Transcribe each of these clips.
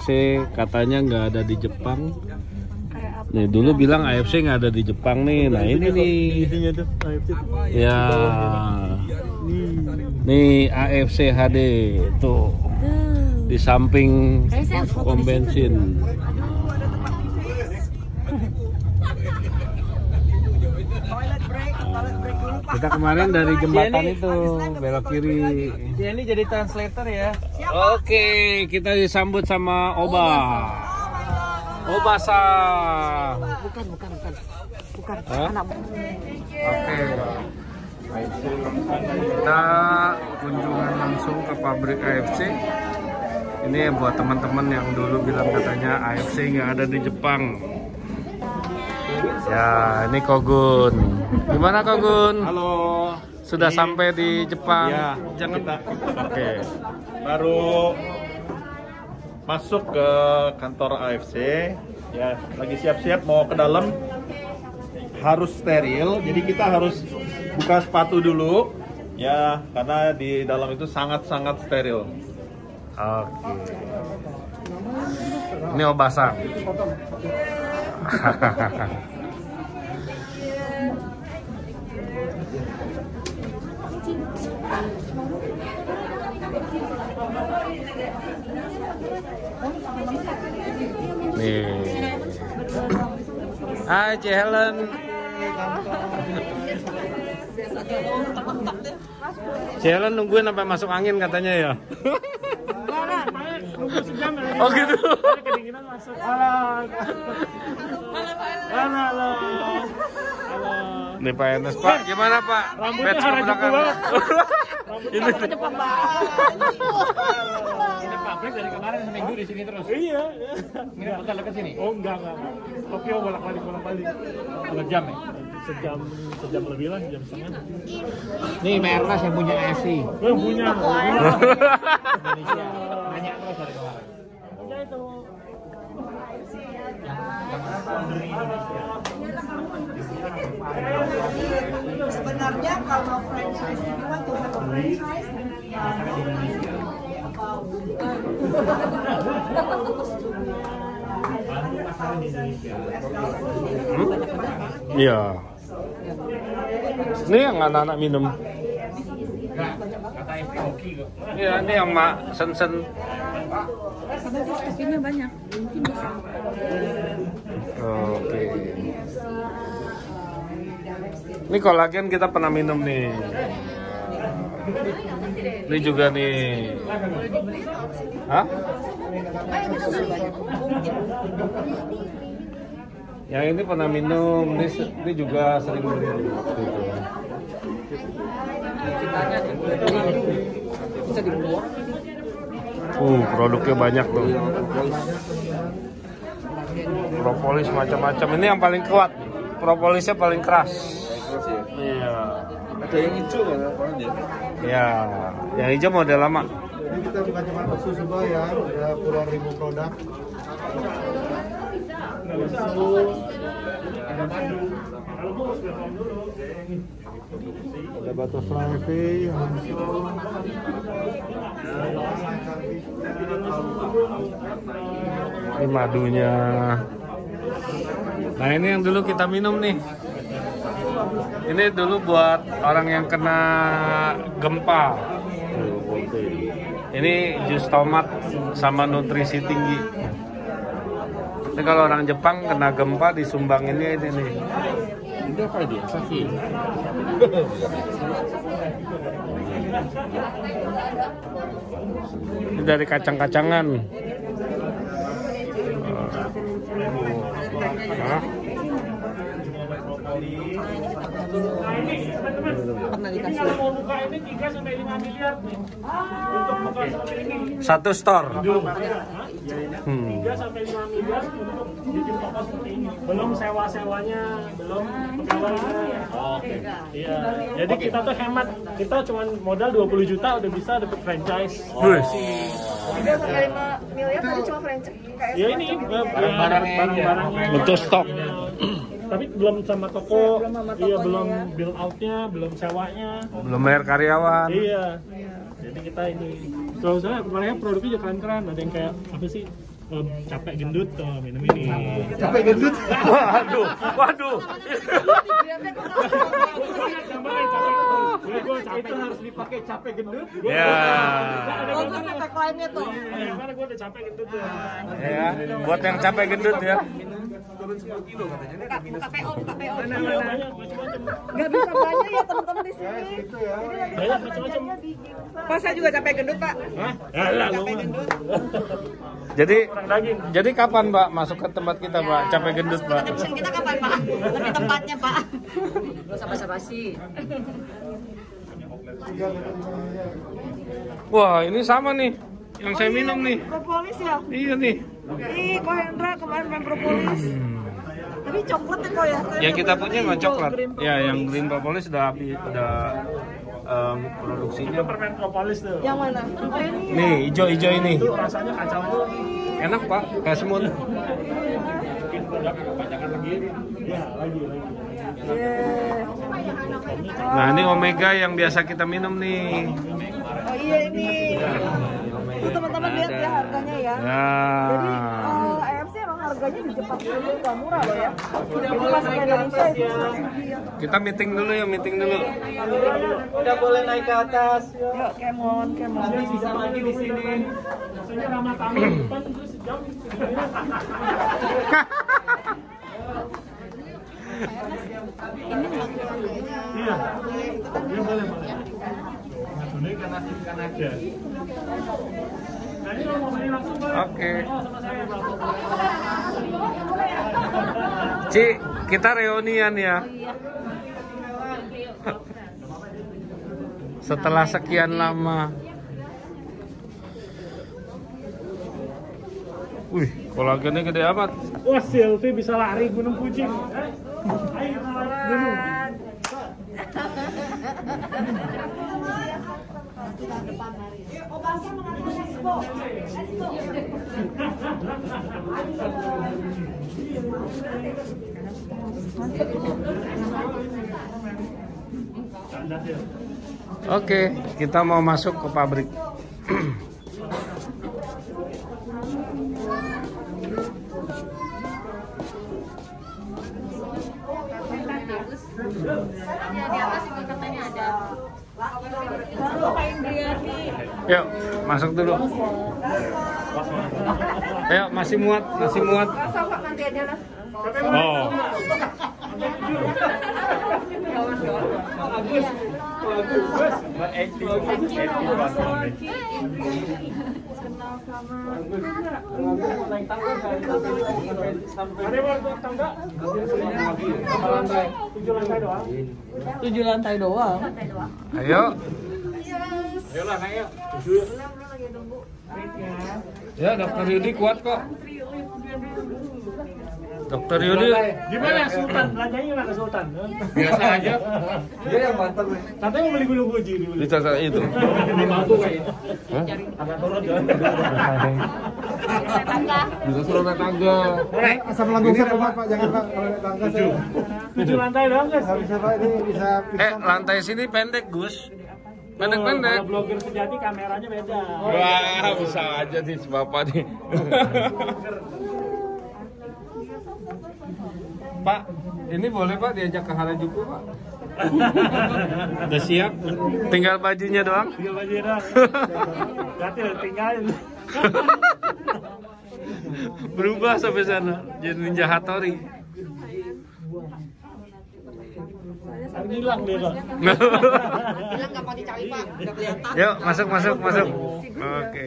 AFC katanya nggak ada di Jepang. Nih dulu bilang AFC nggak ada di Jepang nih. Nah ini nih. Ya. Nih AFC HD tuh di samping pom bensin. Kita kemarin dari jembatan itu belok kiri. Ya, ini jadi translator ya. Oke, kita disambut sama Oba. Obasa. Bukan. Hah? Anak. Oke. Kita kunjungan langsung ke pabrik AFC. Ini buat teman-teman yang dulu bilang katanya AFC nggak ada di Jepang. Ya, ini Kogun. Gimana Kogun? Halo. Sudah sampai di Jepang? Ya, Jangan. Oke. Baru masuk ke kantor AFC. Ya, lagi siap-siap mau ke dalam. Harus steril, jadi kita harus buka sepatu dulu. Ya, karena di dalam itu sangat-sangat steril. Oke. Ini Obasa. Nih. Hai Ci Helen. Ci Helen nungguin sampai masuk angin katanya ya. Oh gitu. Kedinginan masuk. Halo. Nih Pak Enes, Pak, gimana Pak? Rambutnya Batch ke belakang. Ini Ini pabrik dari kemarin seminggu di sini terus. Iya. Ini bentar ke sini. Oh enggak. Tokyo bolak-balik. Kalau jam ya? Sejam lebih lah, jam setengah. Nih Mernas yang punya AFC. Yang punya. Indonesia. Banyak terus dari kemarin. Udah itu. Sebenarnya kalau franchise itu kan Tuhan franchise Iya. Ini yang anak-anak minum. Iya, ini yang mak sen-sen. stoknya banyak. Mungkin bisa. Oke. Ini kolagen kita pernah minum nih. Ini juga nih. Hah? Yang ini pernah minum, ini juga sering minum. Gitu. Bisa dibuat. Produknya banyak tuh. Propolis macam-macam. Ini yang paling kuat. Propolisnya paling keras. Iya. Ada yang hijau kan? Ya, yang hijau model lama. Ini kita bukan cuma susu juga ya, ada puluhan ribu produk. Ada butterfly, Ini madunya. Nah ini yang dulu kita minum nih. Ini dulu buat orang yang kena gempa. Ini jus tomat sama nutrisi tinggi. Ini kalau orang Jepang kena gempa disumbanginnya ini nih. Ini apa ini? Sakit. Ini dari kacang-kacangan. Pernah dikasih. Mau buka ini 3-5 miliar nih. Untuk buka ini. Satu store. 3-5 miliar untuk bikin toko seperti ini. Belum sewa-sewanya, belum pegawainya. Oke. Iya. Jadi kita tuh hemat. Kita cuma modal 20 juta udah bisa dapat franchise. Wih. 3-5 miliar tadi cuma franchise. Ya ini barang-barangnya. Untuk stok. Tapi belum sama toko, iya belum build outnya, belum sewanya, Belum bayar karyawan. iya. Jadi kita ini, soalnya kemarin produknya juga keren-keren. Ada yang kayak apa sih? capek gendut tuh minum ini. Capek gendut. Waduh. Itu harus dipakai capek gendut. Ya. Bagus efek lainnya tuh. Karena gue udah capek gendut ya. Ya, buat yang capek gendut ya. Buka PO. Banyak macam-macam. Nggak bisa belanja ya teman-teman di sini. Banyak macam-macam. Pak saya juga capek gendut Pak. Hah? Alah, Capek gendut. Jadi kapan Mbak masuk ke tempat kita Mbak? Capek gendut Mbak. Adoption kita kapan Pak? Tapi tempatnya Pak. Gak usah basa-basi. Wah ini sama nih, yang saya minum nih. Propolis ya? Iya nih. Ih, Ko Hendra kemarin main propolis. Tapi coklat ya kok ya? Yang kita punya mah coklat. Ya, yang green propolis udah produksinya. permen propolis tuh. Yang mana? Nih, hijau-hijau ini. Itu rasanya kacau tuh. Enak Pak, kayak semut. Mungkin produk kebanyakan lagi. Ya, lagi. Nah ini omega yang biasa kita minum nih. Oh iya ini. Tuh teman-teman lihat ya harganya ya. Ya. Jadi AFC emang harganya di Jepang itu nggak murah loh ya. Ini masuk ke Indonesia itu. Kita meeting dulu ya, meeting dulu. Udah boleh naik ke atas. Yuk, kemon. Bisa lagi di sini. Rasanya ramah tamu depan terus sejam. Iya. Iya boleh. Ini karena aja. Nah, ini mau main langsung Pak. Oke. Sama saya Pak. Ci, kita reunian ya. Setelah sekian lama. Wih, kolagennya gede amat. Wah, Silvi bisa lari Gunung Fuji. Ayo, gunung. Oke, kita mau masuk ke pabrik. Di atas itu katanya ada. Yuk, masuk dulu. Ayo, masih muat, masih muat. Nanti aja lah. Oh. Ada waktu tangga? 7 lantai doang. 7 lantai doang. Ayo. Ayolah naik ya. Ya, Dokter Yudi kuat kok. Dokter Yudi. Gimana Sultan? Belanjanya gimana Sultan? Biasa aja. Dia yang mantap nih. Katanya mau beli Gunung Fuji dulu. Di cara itu. Mampu kayaknya. Hah? Agak turun ya. Bisa suruh naik tangga. Asam lambung saya Pak, jangan Pak kalau naik tangga saya. 7 lantai doang guys. Nggak bisa Pak, ini bisa Lantai sini pendek, Gus. Pendek-pendek. Kalau blogger sejati kameranya beda. Wah, bisa aja nih si Bapak nih. Pak, ini boleh Pak diajak ke Harajuku Pak? Udah siap? Tinggal bajunya doang? Tinggal baju doang. Berarti tinggalin. Berubah sampai sana, jadi Ninja Hattori. Hilang dia Pak. Bilang nggak mau dicari Pak, udah kelihatan. Yuk, masuk. Oke.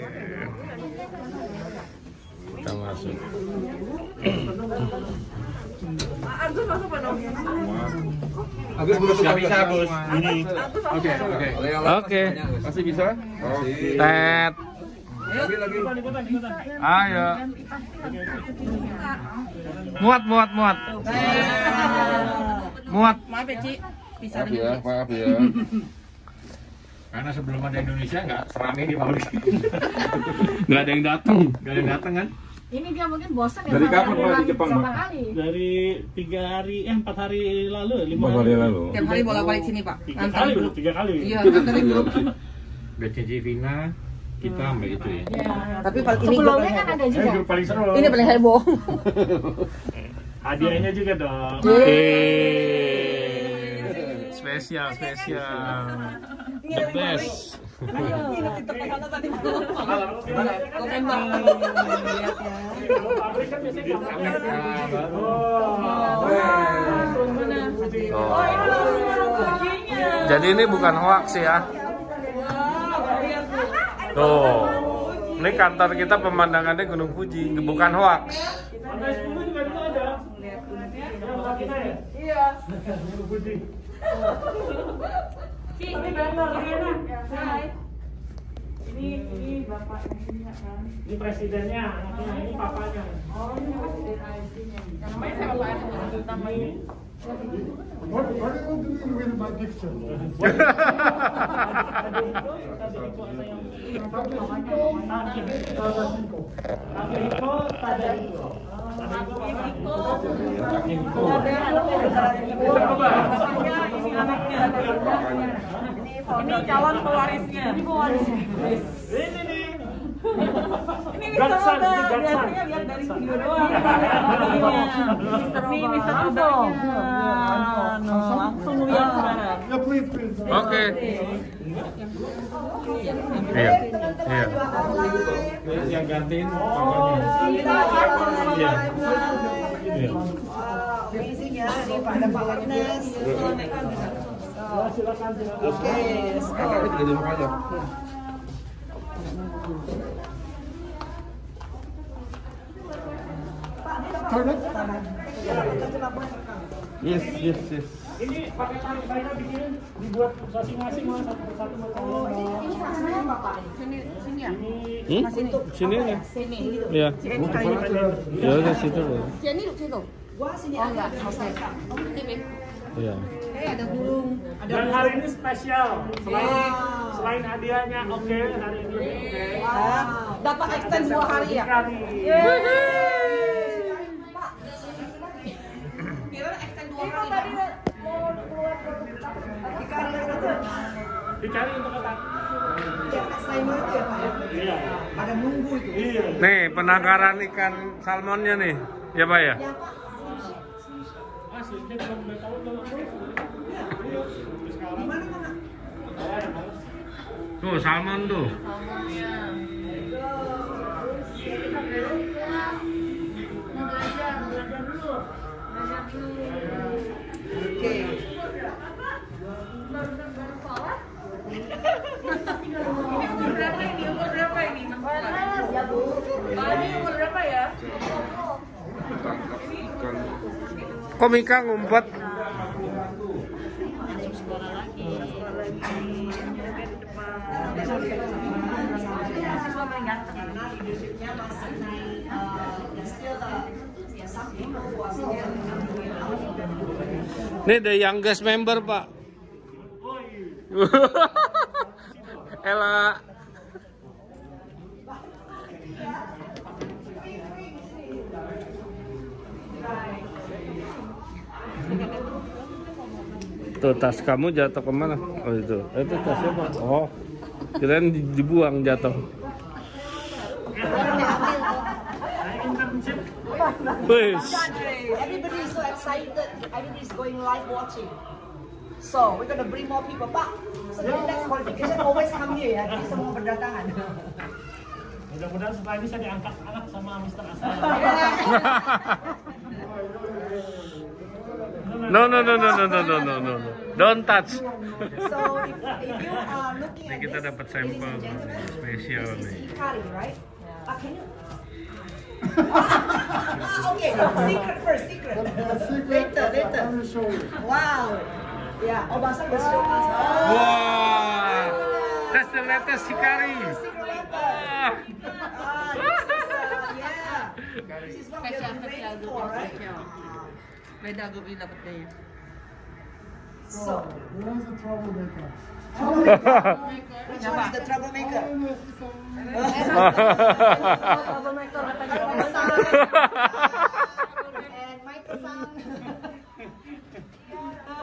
Kita masuk. Agus masuk Pak dong. Agus udah Bisa Gus. Ini. Oke. Masih bisa? Tet. Ikutan. Ayo. Muat. Maaf ya Ci. Bisa Maaf ya. Karena sebelum ada Indonesia nggak seramai di pabrik. Nggak ada yang datang kan? Ini dia mungkin bosan ya. Dari kapan Pak di Jepang, Pak? Kali. Dari 4 hari lalu, 5 hari lalu. Tiap hari bolak-balik sini Pak. 3 kali. Iya, nganterin grup. BCJ Vina. kita sampai itu ya. Tapi paling ini Sebelumnya kan ada juga. Grup paling seru. ini paling heboh. Hadiahnya juga dong. Spesial. The best. Jadi ini bukan hoax ya. Tuh, ini kantor kita pemandangannya Gunung Fuji, bukan hoax. Iya. Ini bapaknya kan. Ini presidennya, anaknya, ini papanya. Oh, ini presiden IFC-nya. Namanya siapa Pak? Namanya. What are you doing with my picture? Ini calon pewarisnya. Ini pewarisnya. Ini Mister Muda, biasanya lihat dari video doang. Ini Mister Muda. Langsung lihat sekarang. Yeah, please. Oke. Iya. Yang gantiin papanya. Iya. Amazing ya, ini Pak ada Pak Agnes. Silakan. Oke, sekarang. Yes. Ini pakai tarik mereka bikin dibuat masing-masing mas satu persatu macam. Sini ya. Sini ya. Sini. Iya. Ya udah situ. Sini situ. Gua sini Oh enggak, oke. Ini. Iya. Ada burung. Dan hari ini spesial. Selain hadiahnya oke, hari ini oke. Dapat extend 2 hari ya. Kira extend 2 hari. Tadi mau keluar Dicari untuk apa? ya assignment itu ya Pak ya. Iya. Ada nunggu itu. Iya. Nih penangkaran ikan salmonnya nih, ya Pak ya? Asli, dia belum tahu tuh. Tuh salmon tuh. Oke. Umur berapa ini? Ya Bu. Ini umur berapa ya? Kok Mika ngumpet? Ini the youngest member Pak. Ella. Tuh tas kamu jatuh kemana? Oh itu tasnya Pak. Oh, kirain dibuang jatuh. Wes. Everybody is so excited. Everybody is going live watching. So we're gonna bring more people back. So the next qualification always come here ya. Jadi semua berdatangan. Mudah-mudahan setelah ini saya diangkat anak sama Mr. Asal. No. Don't touch. So if you are looking Ini at kita this, dapat sampel ladies and gentlemen, spesial this is nih. Hikari, right? Can you? Okay, secret. Later. Wow. Yeah, Obasang will show us. Wow, that's the latest Hikari. Secret weapon. Ah. This is what we have been waiting for, right? Beda gue bilang dapetnya. So, Where's the troublemaker? which one is the troublemaker? And Michael-san.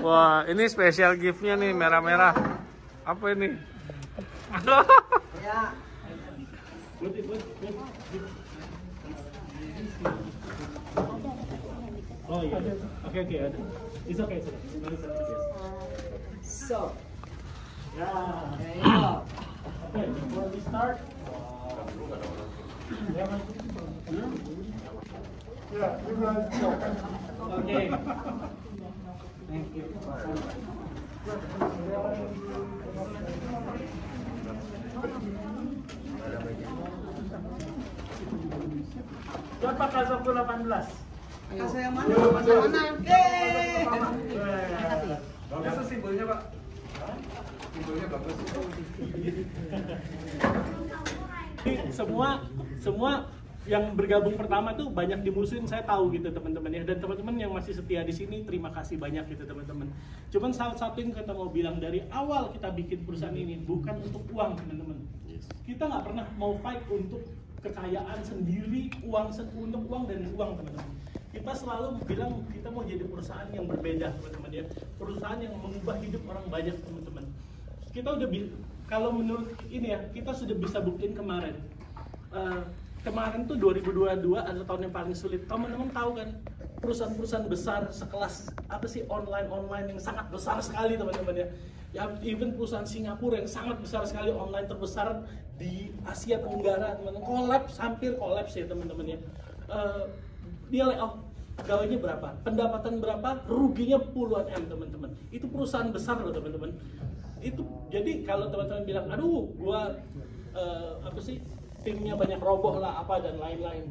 Wah, ini spesial giftnya nih merah-merah. Apa ini? Ya. Oh iya, oke ada. It's okay. So, Ya. there you go. Okay, before we start. Okay. Thank you. Berapa kasar 18? Kasih yang mana? Mana? Yeay! Biasa simbolnya Pak. Simbolnya bagus. Semua yang bergabung pertama tuh banyak dimusuhin, saya tahu gitu teman-teman ya. Dan teman-teman yang masih setia di sini, terima kasih banyak gitu teman-teman. Cuman salah satu yang kita mau bilang dari awal kita bikin perusahaan ini bukan untuk uang teman-teman. Kita nggak pernah mau fight untuk kekayaan sendiri, untuk uang dan uang teman-teman. Kita selalu bilang kita mau jadi perusahaan yang berbeda teman-teman ya. Perusahaan yang mengubah hidup orang banyak teman-teman. Kita udah kalau menurut ini ya, kita sudah bisa buktiin kemarin. Kemarin tuh 2022 adalah tahun yang paling sulit. Teman-teman tahu kan, perusahaan-perusahaan besar sekelas apa sih online yang sangat besar sekali teman-teman ya. Ya even perusahaan Singapura yang sangat besar sekali, online terbesar di Asia Tenggara teman-teman, hampir kolaps ya teman-teman ya. Dia layoff, pegawainya berapa, pendapatan berapa, ruginya puluhan M teman-teman. Itu perusahaan besar loh teman-teman. Itu jadi kalau teman-teman bilang, aduh gua apa sih timnya banyak roboh lah apa dan lain-lain,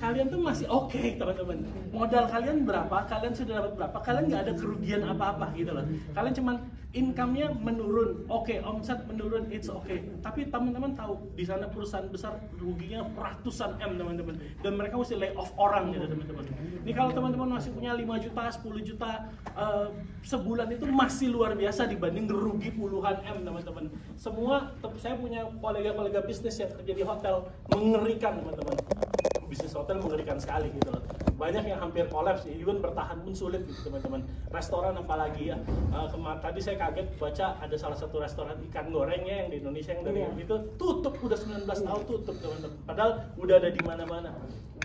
kalian tuh masih oke teman-teman. Modal kalian berapa, kalian sudah dapat berapa, kalian nggak ada kerugian apa-apa gitu loh. Kalian cuman income-nya menurun, oke, omset menurun, it's okay. Tapi teman-teman tahu di sana perusahaan besar ruginya ratusan M teman-teman, dan mereka mesti lay off orang gitu teman-teman. Ini kalau teman-teman masih punya 5 juta, 10 juta sebulan itu masih luar biasa dibanding rugi puluhan M teman-teman. Saya punya kolega-kolega bisnis yang kerja di hotel, mengerikan teman-teman. Bisnis hotel mengerikan sekali gitu loh. Banyak yang hampir kolaps, even bertahan pun sulit gitu teman-teman. Restoran apalagi ya. Tadi saya kaget baca ada salah satu restoran ikan gorengnya yang di Indonesia yang dari itu tutup, udah 19 tahun tutup teman-teman. Padahal udah ada di mana-mana.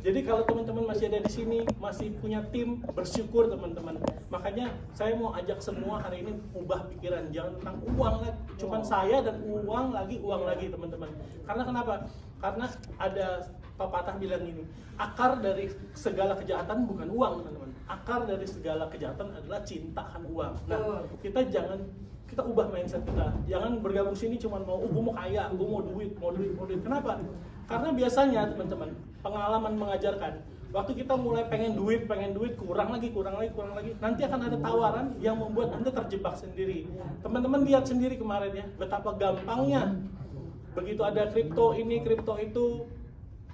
Jadi kalau teman-teman masih ada di sini, masih punya tim, bersyukur teman-teman. Makanya saya mau ajak semua hari ini ubah pikiran, jangan tentang uang lagi. Cuman saya dan uang lagi teman-teman. Karena kenapa? Karena ada pepatah bilang ini, akar dari segala kejahatan bukan uang teman-teman. Akar dari segala kejahatan adalah cinta akan uang. Nah, kita ubah mindset kita. Jangan bergabung sini cuma mau, gue mau kaya, gue mau duit. Kenapa? Karena biasanya teman-teman, pengalaman mengajarkan, waktu kita mulai pengen duit, kurang lagi, nanti akan ada tawaran yang membuat Anda terjebak sendiri. Teman-teman lihat sendiri kemarin ya, betapa gampangnya. Begitu ada kripto ini, kripto itu,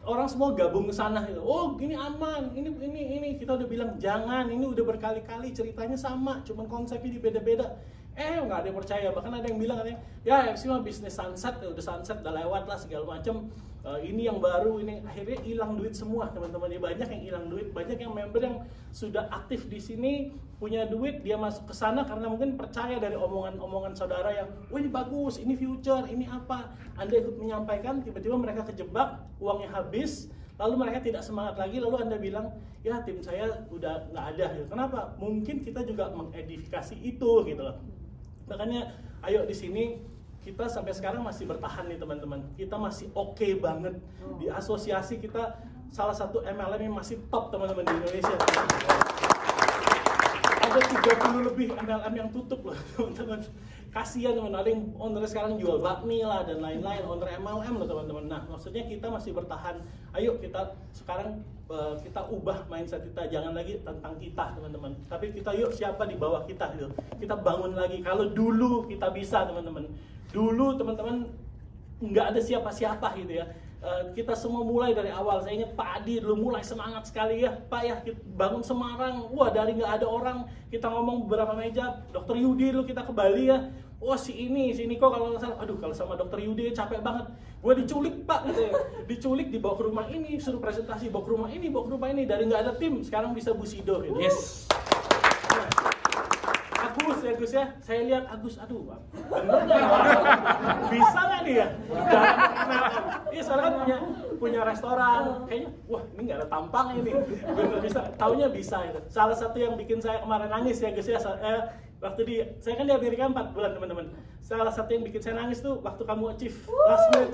orang semua gabung ke sana gitu. Oh, gini aman, ini kita udah bilang jangan, ini udah berkali-kali ceritanya sama, cuman konsepnya beda-beda. Nggak ada yang percaya, bahkan ada yang bilang katanya, ya FC mah bisnis sunset, udah lewat lah segala macem. Ini yang baru, ini akhirnya hilang duit semua teman-teman. Ya, banyak yang hilang duit, banyak yang member yang sudah aktif di sini punya duit, dia masuk ke sana karena mungkin percaya dari omongan saudara yang, oh ini bagus, ini future, ini apa. Anda ikut menyampaikan, tiba-tiba mereka kejebak, uangnya habis, lalu mereka tidak semangat lagi, lalu Anda bilang, ya tim saya udah nggak ada. Gitu. Kenapa? Mungkin kita juga mengedifikasi itu gitu loh. Makanya ayo di sini kita sampai sekarang masih bertahan nih teman-teman. Kita masih oke banget. Di asosiasi kita salah satu MLM yang masih top teman-teman di Indonesia. Ada 30 lebih MLM yang tutup loh teman-teman. Kasihan teman-teman, ada yang owner sekarang jual bakmi lah dan lain-lain, owner MLM loh teman-teman. Nah maksudnya kita masih bertahan. Ayo kita sekarang kita ubah mindset kita, jangan lagi tentang kita teman-teman, tapi kita yuk siapa di bawah kita gitu. Kita bangun lagi. Kalau dulu kita bisa teman-teman, dulu teman-teman nggak ada siapa-siapa gitu ya. Kita semua mulai dari awal. Saya ingat Pak Adi dulu mulai semangat sekali ya, Pak ya, kita bangun Semarang, wah dari nggak ada orang, kita ngomong beberapa meja. Dr. Yudi dulu kita ke Bali ya, wah si Niko kalau nggak salah, aduh kalau sama Dr. Yudi capek banget, gue diculik Pak gitu ya. Diculik dibawa ke rumah ini, suruh presentasi, bawa ke rumah ini, dari nggak ada tim, sekarang bisa Busido gitu. Yes. Agus Gus ya, saya lihat Agus, aduh Bang, bener nggak ya? Bisa nggak nih ya? Jangan perkenalkan. Iya, soalnya kan punya restoran, kayaknya, wah ini nggak ada tampang ini, bener bisa, taunya bisa itu. Salah satu yang bikin saya kemarin nangis ya Gus ya, waktu saya kan di Amerika 4 bulan teman-teman. Salah satu yang bikin saya nangis tuh waktu kamu achieve last minute,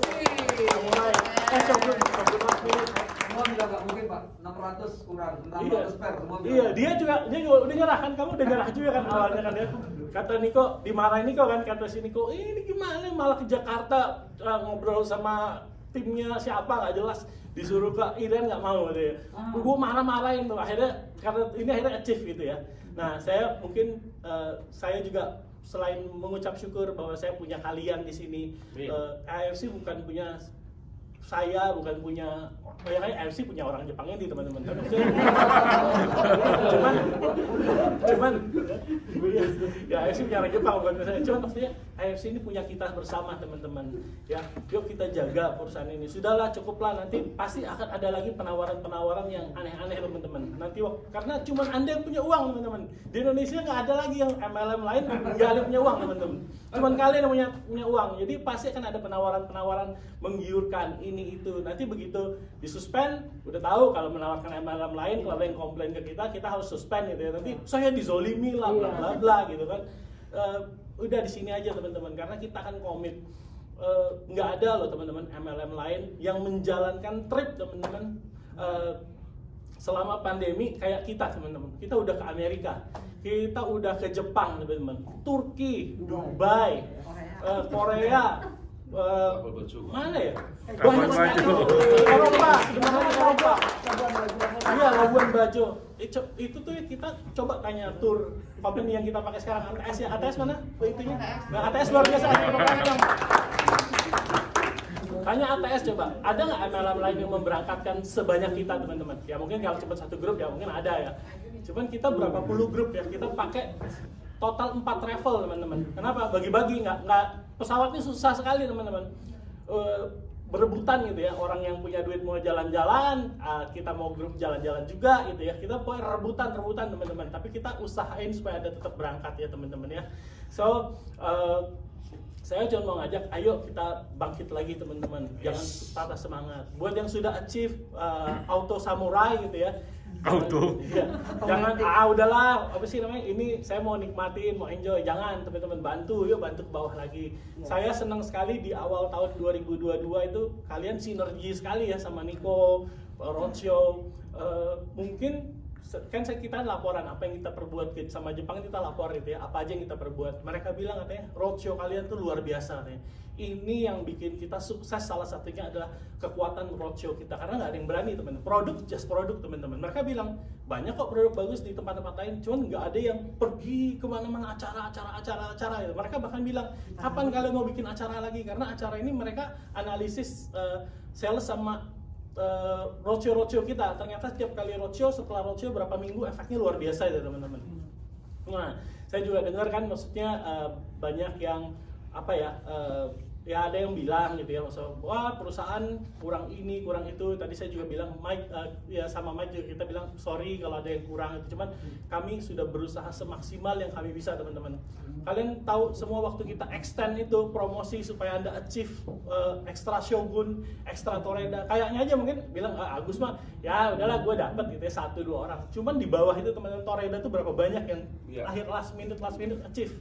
mulai, coba last minute. Semua juga nggak mungkin Pak, 600 kurang, 600 spare semua. Iya, dia juga udah nyerah kan, kamu udah nyerah juga kan awalnya kan ya. Kata Niko, dimarahin Niko kan, kata si Niko, ini gimana malah ke Jakarta ngobrol sama timnya siapa nggak jelas, disuruh ke Iren nggak mau deh. Gue marah-marahin tuh, akhirnya karena ini akhirnya achieve gitu ya. Nah, saya mungkin saya juga selain mengucap syukur bahwa saya punya kalian di sini, AFC bukan punya saya, bukan punya, ya kan AFC punya orang Jepangnya di teman-teman. Cuman ya AFC punya orang Jepang bukan saya. Cuman maksudnya AFC ini punya kita bersama teman-teman. Ya, yuk kita jaga perusahaan ini. Sudahlah, cukuplah, nanti pasti akan ada lagi penawaran-penawaran yang aneh-aneh teman-teman. Nanti karena cuman Anda yang punya uang teman-teman. Di Indonesia nggak ada lagi yang MLM lain nggak ada punya uang teman-teman. Cuman kalian yang punya uang. Jadi pasti akan ada penawaran-penawaran menggiurkan ini itu. Nanti begitu disuspend, udah tahu kalau menawarkan MLM lain, kalau ada yang komplain ke kita harus suspend gitu ya. Nanti saya dizolimi lah, bla bla bla gitu kan. Udah di sini aja teman-teman, karena kita akan komit. Nggak ada loh teman-teman MLM lain yang menjalankan trip teman-teman selama pandemi kayak kita teman-teman. Kita udah ke Amerika, kita udah ke Jepang teman-teman, Turki, Dubai, Korea. Mana ya? Banyak sekali. Eropa. Iya, Labuan Bajo. Itu tuh kita coba tanya tour company yang kita pakai sekarang, ATS ya. ATS mana? Itunya. Nah, ATS luar biasa. Tanya ATS coba, ada nggak MLM lain yang memberangkatkan sebanyak kita teman-teman? Ya mungkin kalau cuma satu grup ya mungkin ada ya. Cuman kita berapa puluh grup ya, kita pakai total 4 travel teman-teman. Kenapa? Bagi-bagi, nggak pesawatnya susah sekali teman-teman. Berebutan gitu ya, orang yang punya duit mau jalan-jalan, kita mau grup jalan-jalan juga gitu ya. Kita pokoknya rebutan teman-teman. Tapi kita usahain supaya ada tetap berangkat ya teman-teman ya. So saya cuma mau ngajak, ayo kita bangkit lagi teman-teman. Jangan patah semangat. Buat yang sudah achieve auto samurai gitu ya. Auto. Ya, jangan udahlah, apa sih namanya? Ini saya mau nikmatin, mau enjoy. Jangan teman-teman, bantu ke bawah lagi. Saya senang sekali di awal tahun 2022 itu kalian sinergi sekali ya sama Niko, Roadshow. Mungkin kan kita laporan apa yang kita perbuat sama Jepang, kita lapor gitu ya, apa aja yang kita perbuat. Mereka bilang katanya roadshow kalian tuh luar biasa katanya. Ini yang bikin kita sukses, salah satunya adalah kekuatan roadshow kita, karena nggak ada yang berani teman-teman. Produk teman-teman. Mereka bilang banyak kok produk bagus di tempat-tempat lain, cuman nggak ada yang pergi kemana-mana acara gitu. Mereka bahkan bilang kapan kalian mau bikin acara lagi, karena acara ini mereka analisis sales sama roadshow kita. Ternyata setiap kali roadshow, setelah roadshow berapa minggu efeknya luar biasa ya teman-teman. Nah, saya juga dengar kan maksudnya banyak yang apa ya, ya ada yang bilang gitu ya, maksudnya wah perusahaan kurang ini kurang itu. Tadi saya juga bilang Mike, ya sama Mike juga kita bilang sorry kalau ada yang kurang itu, cuman kami sudah berusaha semaksimal yang kami bisa teman-teman. Kalian tahu semua waktu kita extend itu promosi supaya Anda achieve extra Shogun, extra Toreda, kayaknya aja mungkin bilang Agus mah ya udahlah gue dapet gitu ya 1-2 orang. Cuman di bawah itu teman-teman Toreda tuh berapa banyak yang akhir last minute achieve.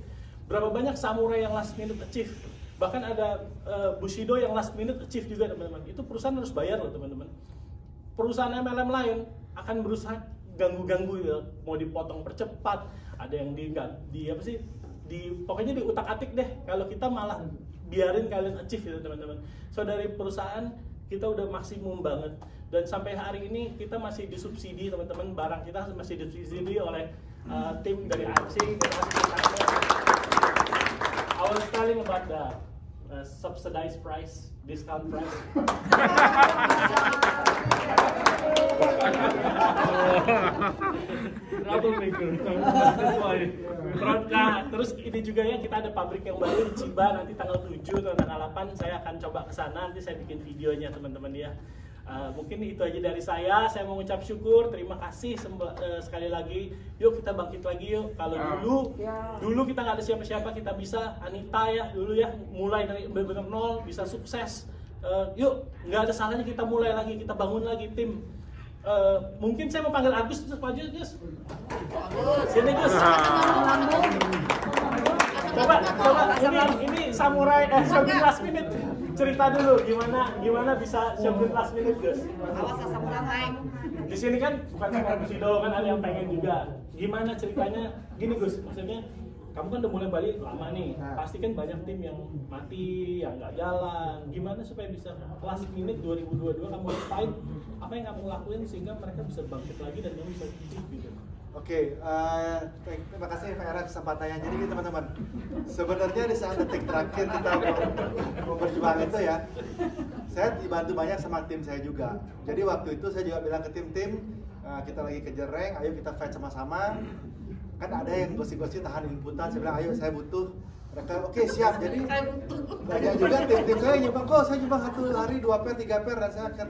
Berapa banyak samurai yang last minute achieve. Bahkan ada Bushido yang last minute achieve juga teman-teman. Itu perusahaan harus bayar loh teman-teman. Perusahaan MLM lain akan berusaha ganggu-ganggu ya, mau dipotong percepat, ada yang pokoknya diutak-atik deh. Kalau kita malah biarin kalian achieve gitu teman-teman. So dari perusahaan kita udah maksimum banget, dan sampai hari ini kita masih disubsidi teman-teman, barang kita masih disubsidi oleh tim dari AFC. I was telling about the subsidized price, discount price. Troublemaker. Nah, terus ini juga ya, kita ada pabrik yang baru di Chiba, nanti tanggal 7 atau tanggal 8 saya akan coba ke sana, nanti saya bikin videonya teman-teman ya. Mungkin itu aja dari saya mau mengucap syukur, terima kasih sekali lagi. Yuk kita bangkit lagi yuk. Kalau dulu kita nggak ada siapa-siapa, kita bisa Anita ya dulu ya, mulai dari benar-benar nol bisa sukses. Yuk nggak ada salahnya kita mulai lagi, kita bangun lagi tim. Mungkin saya mau panggil Agus terus maju Gus. Sini Gus. Coba ini samurai Shogun last minute. Cerita dulu gimana bisa Shogun last minute Gus. Awas samurai naik. Di sini kan bukan cuma Bushido, kan ada yang pengen juga. Gimana ceritanya? Gini Gus, maksudnya kamu kan udah mulai balik lama nih, pasti kan banyak tim yang mati, yang nggak jalan. Gimana supaya bisa last minute 2022 kamu fight? Apa yang kamu lakuin sehingga mereka bisa bangkit lagi dan kamu bisa gitu? Oke, terima kasih Pak Era kesempatannya. Jadi teman-teman, sebenarnya di saat detik terakhir kita mau berjuang itu ya, saya dibantu banyak sama tim saya juga. Jadi waktu itu saya juga bilang ke tim-tim, kita lagi kejar rank, ayo kita fight sama-sama. Kan ada yang gosip-gosip tahan inputan, saya bilang ayo saya butuh. Mereka oke siap. Jadi banyak juga tim-tim saya nyumbang, kok saya nyumbang 1 hari 2 pair 3 pair dan saya akan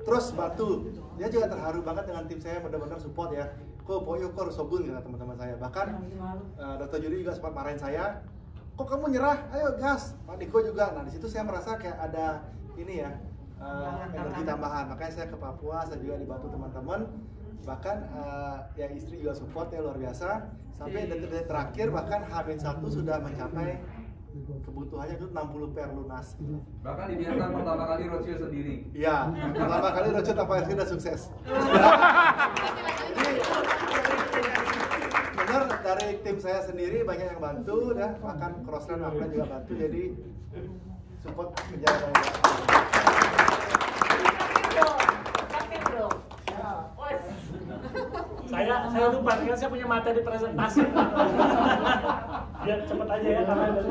terus bantu. Dia juga terharu banget dengan tim saya, benar-benar support ya. Kok pokoknya kok harus Shogun kata teman-teman saya. Bahkan Dr. Juri juga sempat marahin saya. Kok kamu nyerah? Ayo gas. Pak Niko juga. Nah di situ saya merasa kayak ada ini ya energi tambahan. Makanya saya ke Papua, saya juga dibantu teman-teman. Bahkan ya istri juga support ya luar biasa. Sampai detik-detik terakhir bahkan H-1 sudah mencapai kebutuhannya itu 60 pair lunas. Bahkan dibiarkan pertama kali roadshow sendiri. Iya, pertama kali roadshow tanpa SK udah sukses. Benar dari tim saya sendiri banyak yang bantu, dah bahkan Crossland Upland juga bantu, jadi support kerja saya. Saya lupa kan saya punya materi presentasi. Ya cepet aja ya karena ada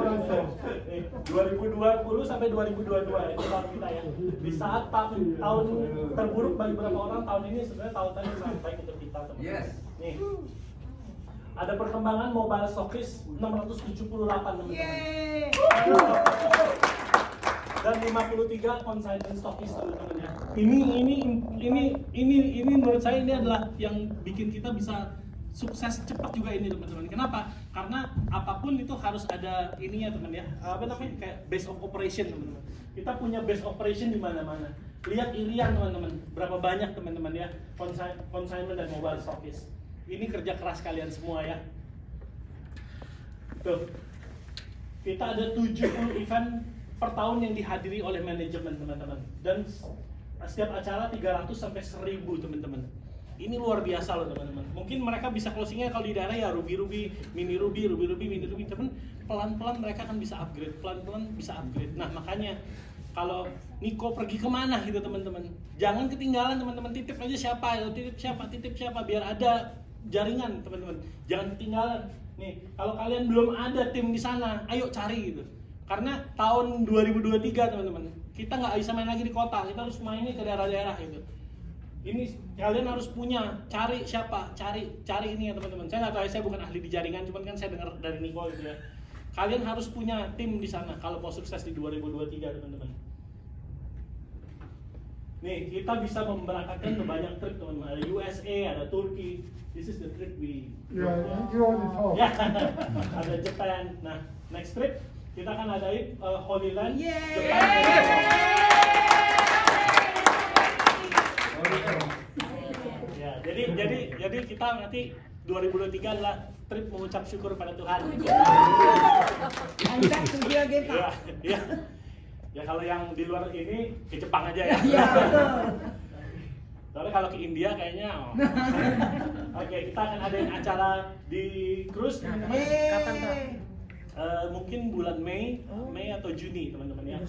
2020 sampai 2022 itu tahun kita ya. Di saat tahun terburuk bagi beberapa orang, tahun ini sebenarnya tahun yang sangat baik untuk kita. Yes. Nih. Ada perkembangan mobile stockist 678 teman-teman. Dan 53 consignment stockist teman-teman ya. Ini menurut saya ini adalah yang bikin kita bisa sukses cepat juga ini teman-teman. Kenapa? Karena apapun itu harus ada ininya teman ya. Apa namanya? Kayak base of operation teman-teman. Kita punya base operation di mana-mana. Lihat Irian teman-teman. Berapa banyak teman-teman ya consignment dan mobile stockist. Ini kerja keras kalian semua ya. Tuh. Kita ada 70 event per tahun yang dihadiri oleh manajemen teman-teman. Dan setiap acara 300 sampai 1000 teman-teman. Ini luar biasa loh teman-teman. Mungkin mereka bisa closingnya kalau di daerah ya Ruby, Mini Ruby, teman. Pelan-pelan mereka kan bisa upgrade, Nah makanya kalau Niko pergi kemana gitu teman-teman, jangan ketinggalan teman-teman. Titip aja titip siapa, biar ada jaringan teman-teman. Jangan ketinggalan. Nih kalau kalian belum ada tim di sana, ayo cari gitu. Karena tahun 2023 teman-teman, kita nggak bisa main lagi di kota, kita harus mainnya ke daerah-daerah gitu. Ini kalian harus punya, cari siapa, cari ini ya teman-teman. Saya nggak tahu, saya bukan ahli di jaringan, cuman kan saya dengar dari Niko gitu ya. Kalian harus punya tim di sana kalau mau sukses di 2023 teman-teman. Nih kita bisa memberangkatkan ke banyak trip teman-teman. Ada USA, ada Turki. This is the trip we. Ada Japan. Nah next trip kita akan adain Holy Land, Jepang. Ya, jadi kita nanti 2023 adalah trip mengucap syukur pada Tuhan. Ya kalau yang di luar ini ke Jepang aja ya. Soalnya kalau ke India kayaknya. Oke, kita akan adain acara di cruise teman-teman. Kapan Pak? Mungkin bulan Mei atau Juni teman-teman ya.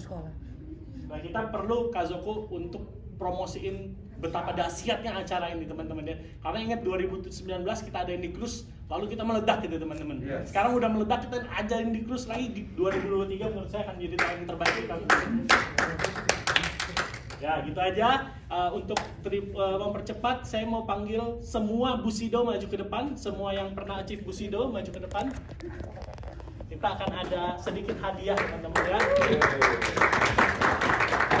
Nah kita perlu Kazoko untuk promosiin betapa dahsyatnya acara ini teman-teman ya. Karena ingat 2019 kita adain di cruise, lalu kita meledak gitu teman-teman. Yes. Sekarang udah meledak, kita ajarin di cruise lagi di 2023 menurut saya akan jadi tahun terbaik kami. Ya gitu aja. Untuk mempercepat, saya mau panggil semua Bushido maju ke depan, semua yang pernah achieve Bushido maju ke depan. Kita akan ada sedikit hadiah teman-teman ya.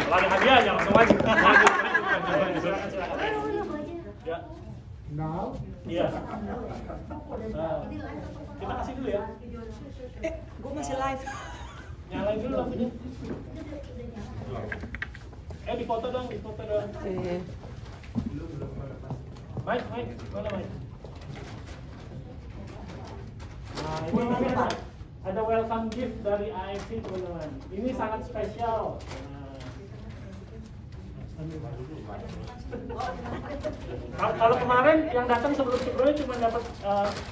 Kalau ada hadiah jangan langsung maju. Ya. Now, Iya. Kita kasih dulu ya. Gue masih live. Nyalain dulu lampunya. Dipoto dong, dipoto dong. Mike, mana Mike? Nah, ini ada welcome gift dari AFC teman-teman. Ini sangat spesial. Kalau kemarin yang datang sebelum-sebelumnya cuma dapat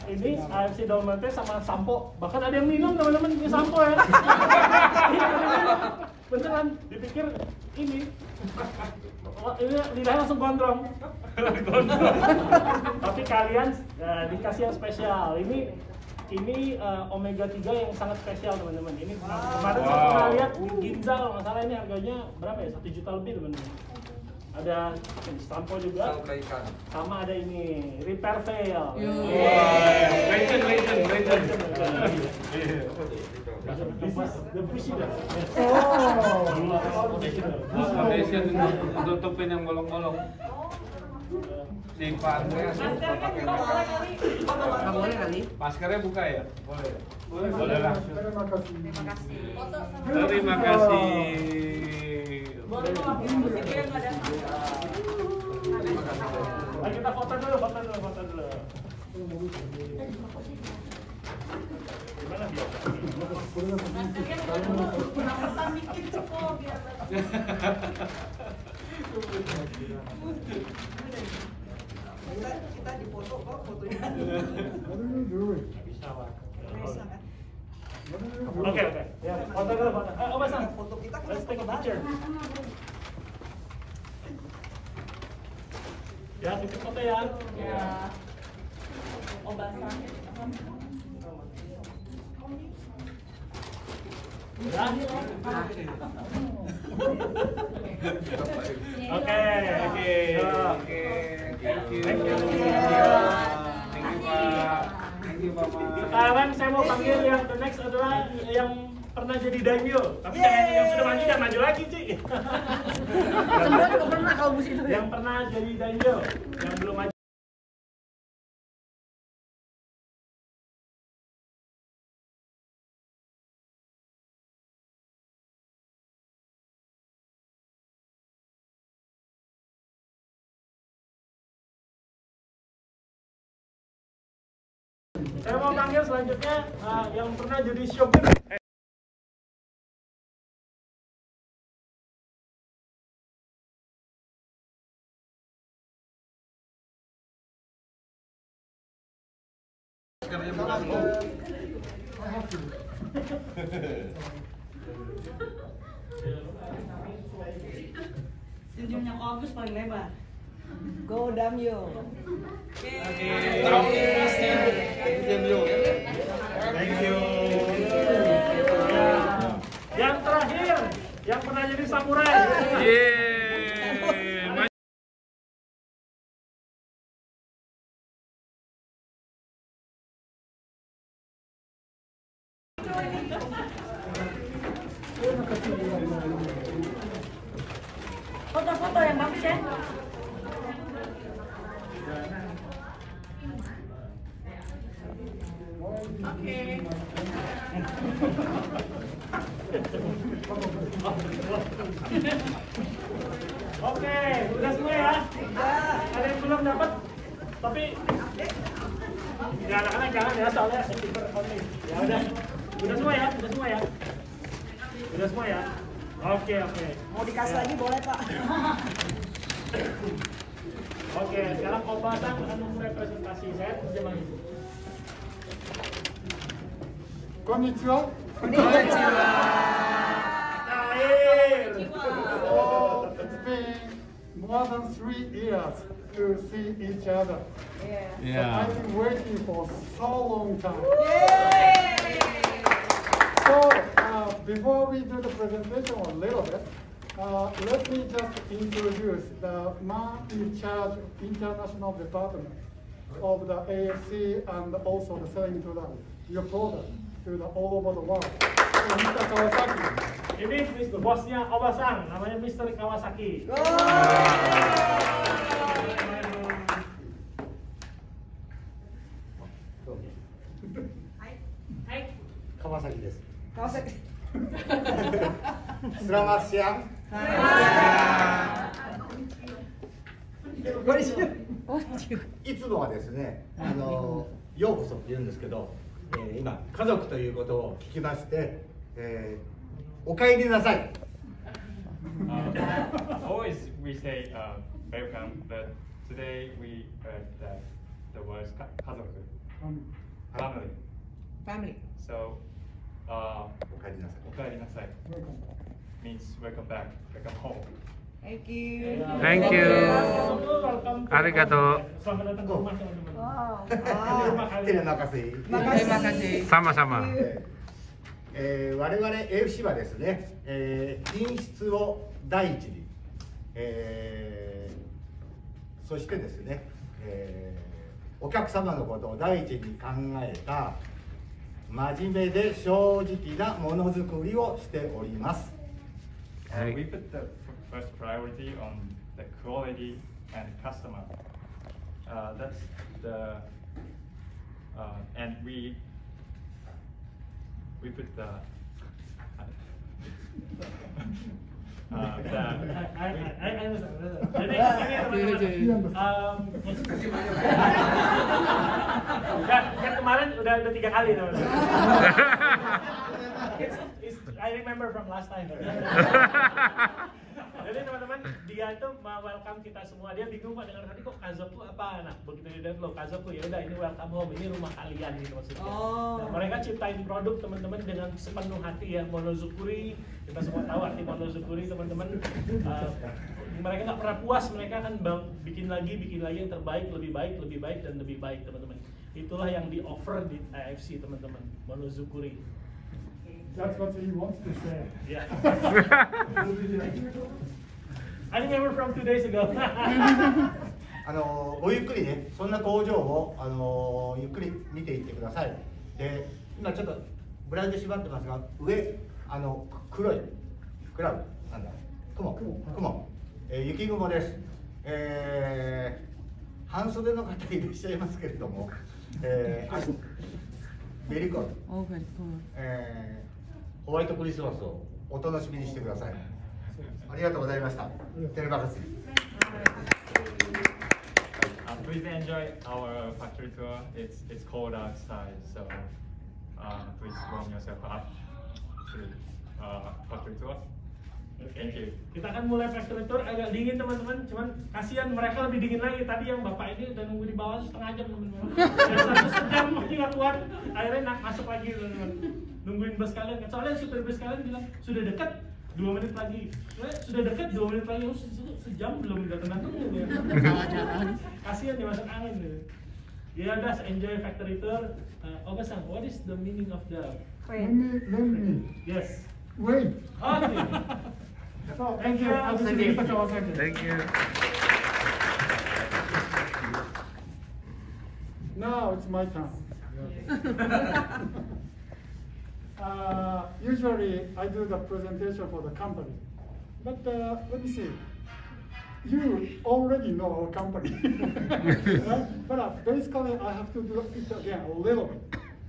ini AFC Dolmante sama sampo. Bahkan ada yang minum teman-teman ini sampo ya. Beneran dipikir ini lidahnya langsung gondrong. Tapi kalian dikasih yang spesial. Ini omega 3 yang sangat spesial teman-teman. Ini kemarin saya pernah lihat di Ginza kalau nggak salah, ini harganya berapa ya? 1 juta lebih teman-teman. Ada sampo juga, sama ada ini repair veil. Legend. The president. Foundation tutupin yang bolong-bolong. Si Pak Andreas pakai Nggak boleh kali. maskernya buka ya? Boleh lah. terima kasih. Terima kasih. Mari kita foto dulu. Gimana biar? Kita di foto kok fotonya. What are you doing? Bisa Pak. Bisa kan? Oke. Ya, foto dulu. Basang. Foto kita kan Let's take foto a picture. Ya, kita foto ya. Ya. Oh, basah. Ya. Oke. Thank you, Pak. Sekarang saya mau panggil yang the next adalah yang pernah jadi daimyo. Tapi jangan yang sudah maju, jangan maju lagi, Ci. Semua juga pernah kalau musik itu. Yang pernah jadi daimyo, yang belum maju. Saya mau panggil selanjutnya yang pernah jadi shogun. Senyumnya kok Agus paling lebar. Go Damyo. Thank you. Yang terakhir, yang pernah jadi samurai. Foto-foto yang bagus ya. Oke, udah semua ya. Ada yang belum dapat, tapi ya anak-anak jangan ya, soalnya keeper only. Ya udah semua ya, udah semua ya. Oke. Mau dikasih lagi boleh Pak. Oke, sekarang Om Basang akan representasi saya terjemah itu. Konnichiwa. Akhir. Oh, it's been more than 3 years to see each other. So I've been waiting for so long time. So before we do the presentation a little bit, let me just introduce the man in charge of international department of the AFC and also the selling to your product to the all over the world. So, Mr. Kawasaki. Ini bosnya Obasang, namanya Mr. Kawasaki. Kawasaki desu. Kawasaki. Selamat siang.いつもはですね、ようこそって言うんですけど、今家族ということを聞きまして、お帰りなさい。Always we say welcome, but today we heard that the words 家族 family. So お帰りなさい。お帰りなさい means welcome back, welcome home. Thank you. Thank you. Arigato. Selamat datang ke rumah teman-teman. Wow. Terima kasih. Terima kasih. Sama-sama. 我々 AFC はですね、品質を第一に、そしてですね、お客様のことを第一に考えた真面目で正直なものづくりをしております。We put the first priority on the quality and customer. That's the and we put the I understand. Jadi ini teman-teman. Kan kemarin udah 3 kali teman-teman. I remember from last time. Jadi teman-teman, dia itu welcome kita semua. Dia bingung Pak dengar tadi kok Kazoku apa? Nah, begitu dia download Kazoku, ya udah ini welcome home, ini rumah kalian gitu maksudnya. Nah, mereka ciptain produk teman-teman dengan sepenuh hati ya, monozukuri. Kita semua tahu arti monozukuri teman-teman. Mereka nggak pernah puas, mereka akan bikin lagi yang terbaik, lebih baik dan lebih baik teman-teman. Itulah yang di offer di AFC teman-teman, monozukuri. That's what he wants to say. Yeah. I remember from 2 days ago. ごゆっくりね、そんな工場をゆっくり見ていってください。で、今ちょっとブラインド縛ってますが、上黒いクラウドなんだ。雲、雪雲です。半袖の方いらっしゃいますけれども、ベリーコール。ホワイトクリスマスをお楽しみにしてください。ありがとうございました。テレバカス。Please enjoy our factory tour. It's cold outside, so please warm yourself up to factory tour. Thank you. Kita akan mulai factory tour, agak dingin teman-teman, cuman kasihan mereka lebih dingin lagi. Tadi yang bapak ini udah nunggu di bawah setengah jam teman-teman. Sejam masih nggak kuat, akhirnya masuk lagi teman-teman. Nungguin bus kalian, soalnya supir bus kalian bilang sudah dekat 2 menit lagi. Sudah dekat 2 menit lagi, sejam belum datang ya. Kasihan dia masuk angin gitu. Ya udah, enjoy factory tour. Oga-san, what is the meaning of the Let me. Yes. Wait. Okay. So, thank you. Thank you. Now it's my turn. Usually I do the presentation for the company, but let me see. You already know our company, right? But basically I have to do it again a little bit.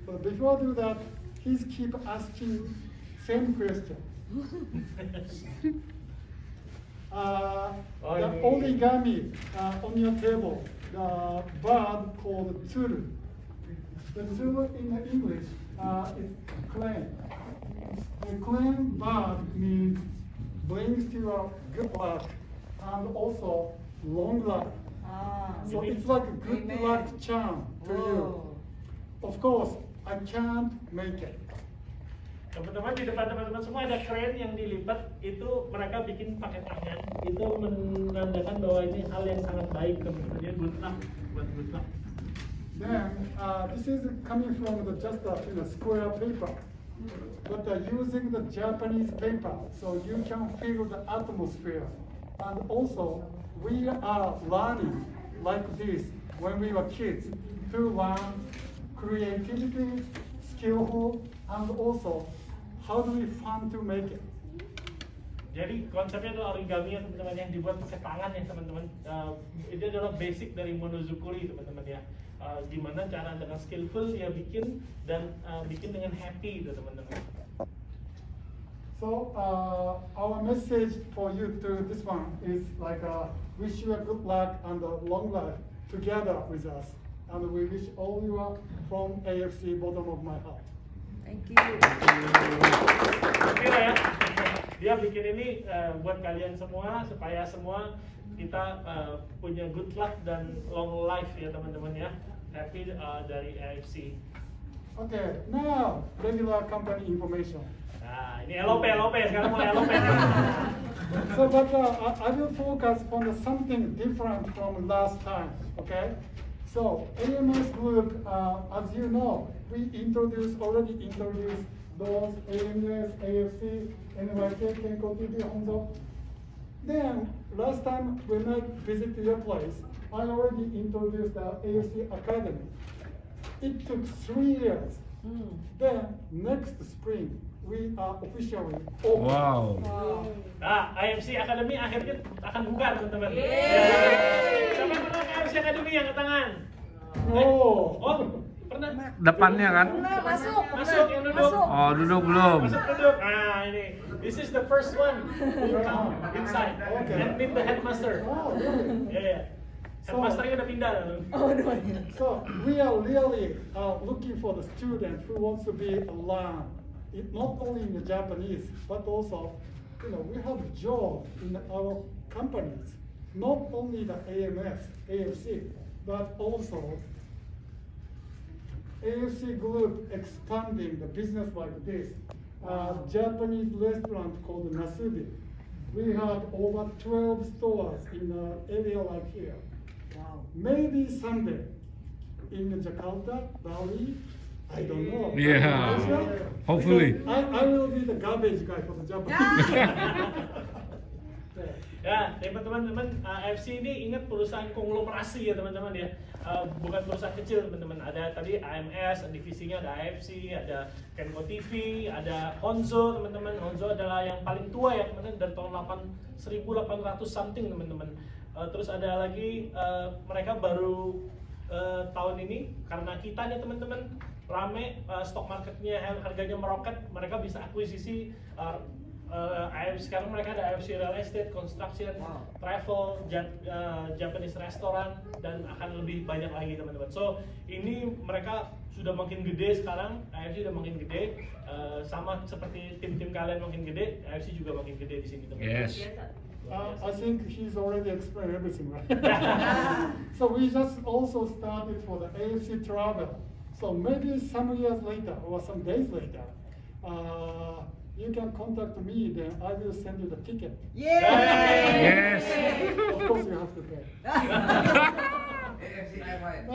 But before I do that, please keep asking same question. The origami on your table, the bird called tsuru. The tsuru in English is claim. The claim bird means brings you good luck and also long life. So it's like a good luck charm to you. Of course, I can't make it. Teman-teman, di depan teman-teman semua ada crane yang dilipat, itu mereka bikin pakai tangan. Itu menandakan bahwa ini hal yang sangat baik teman-teman. Dia good luck, buat good luck. Then this is coming from just a square paper, but using the Japanese paper, so you can feel the atmosphere. And also, we are learning like this when we were kids to learn creativity, skillful, and also how do we fun to make it. Jadi konsepnya adalah origami ya teman-teman, yang dibuat pakai tangan ya teman-teman. Itu adalah basic dari monozukuri teman-teman ya. Gimana cara dengan skillful ya bikin dan bikin dengan happy gitu teman-teman. So our message for you to this one is like wish you a good luck and a long life together with us, and we wish all you are from AFC bottom of my heart. Thank you. Oke lah ya. Dia bikin ini buat kalian semua supaya semua kita punya good luck dan long life ya teman-teman ya. Happy dari AFC. Okay, now regular company information. Nah, ini LOP sekarang mulai LOP. So, but I will focus on something different from last time. Okay, so AMS Group, as you know, we already introduced those AMS, AFC, NYK, Kenko TV, Honzo. Then last time when I visited your place, I already introduced the AFC Academy. It took 3 years. Then next spring we are officially open. Wow. Nah, AFC Academy akhirnya akan buka teman-teman. Siapa yang pernah ke AFC Academy yang ke tangan? Oh, pernah? Depannya kan? Masuk. Masuk yang duduk. Oh, duduk belum. Masuk duduk. Nah, ini. This is the first one who come inside and meet the headmaster. Oh, really? Yeah. Headmasternya udah pindah. So we are really looking for the student who wants to be learn. Not only in the Japanese, but also, we have a job in our companies. Not only the AMS, AFC, but also AFC Group expanding the business like this. Japanese restaurant called Nasubi. We have over 12 stores in an area like here. Wow. Maybe someday in Jakarta, Bali, I don't know. Yeah, hopefully. I will be the garbage guy for the Japanese. Ya, teman-teman, AFC ini ingat perusahaan konglomerasi ya teman-teman ya. Bukan perusahaan kecil teman-teman. Ada tadi AMS, divisinya ada AFC, ada Kenko TV, ada Honzo teman-teman. Honzo adalah yang paling tua ya teman-teman, dari tahun 1800 something teman-teman. Terus ada lagi mereka baru tahun ini karena kita nih teman-teman rame, stock marketnya harganya meroket, mereka bisa akuisisi AFC. Sekarang mereka ada AFC Real Estate, Construction, Travel, Japanese Restaurant, dan akan lebih banyak lagi teman-teman. So ini mereka sudah makin gede sekarang, AFC sudah makin gede, sama seperti tim-tim kalian makin gede, AFC juga makin gede di sini teman-teman. Yes. I think he's already explained everything, right? So we just also started for the AFC travel. So maybe some years later or some days later, you can contact me, then I will send you the ticket. Yes. Of course you have to pay. AFC Airline.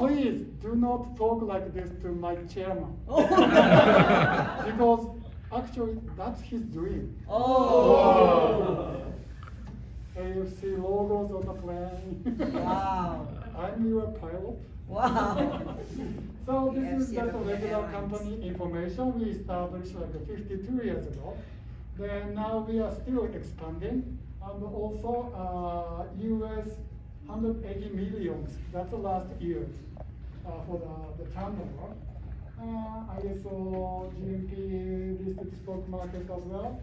Please do not talk like this to my chairman. Because actually that's his dream. AFC logos on the plane. Wow. I'm your pilot. Wow. So this is AFC just a regular Airlines. company information we established like 52 years ago. Then now we are still expanding, and also US 180 millions. That's the last year for the turnover. ISO, GMP, listed stock market as well.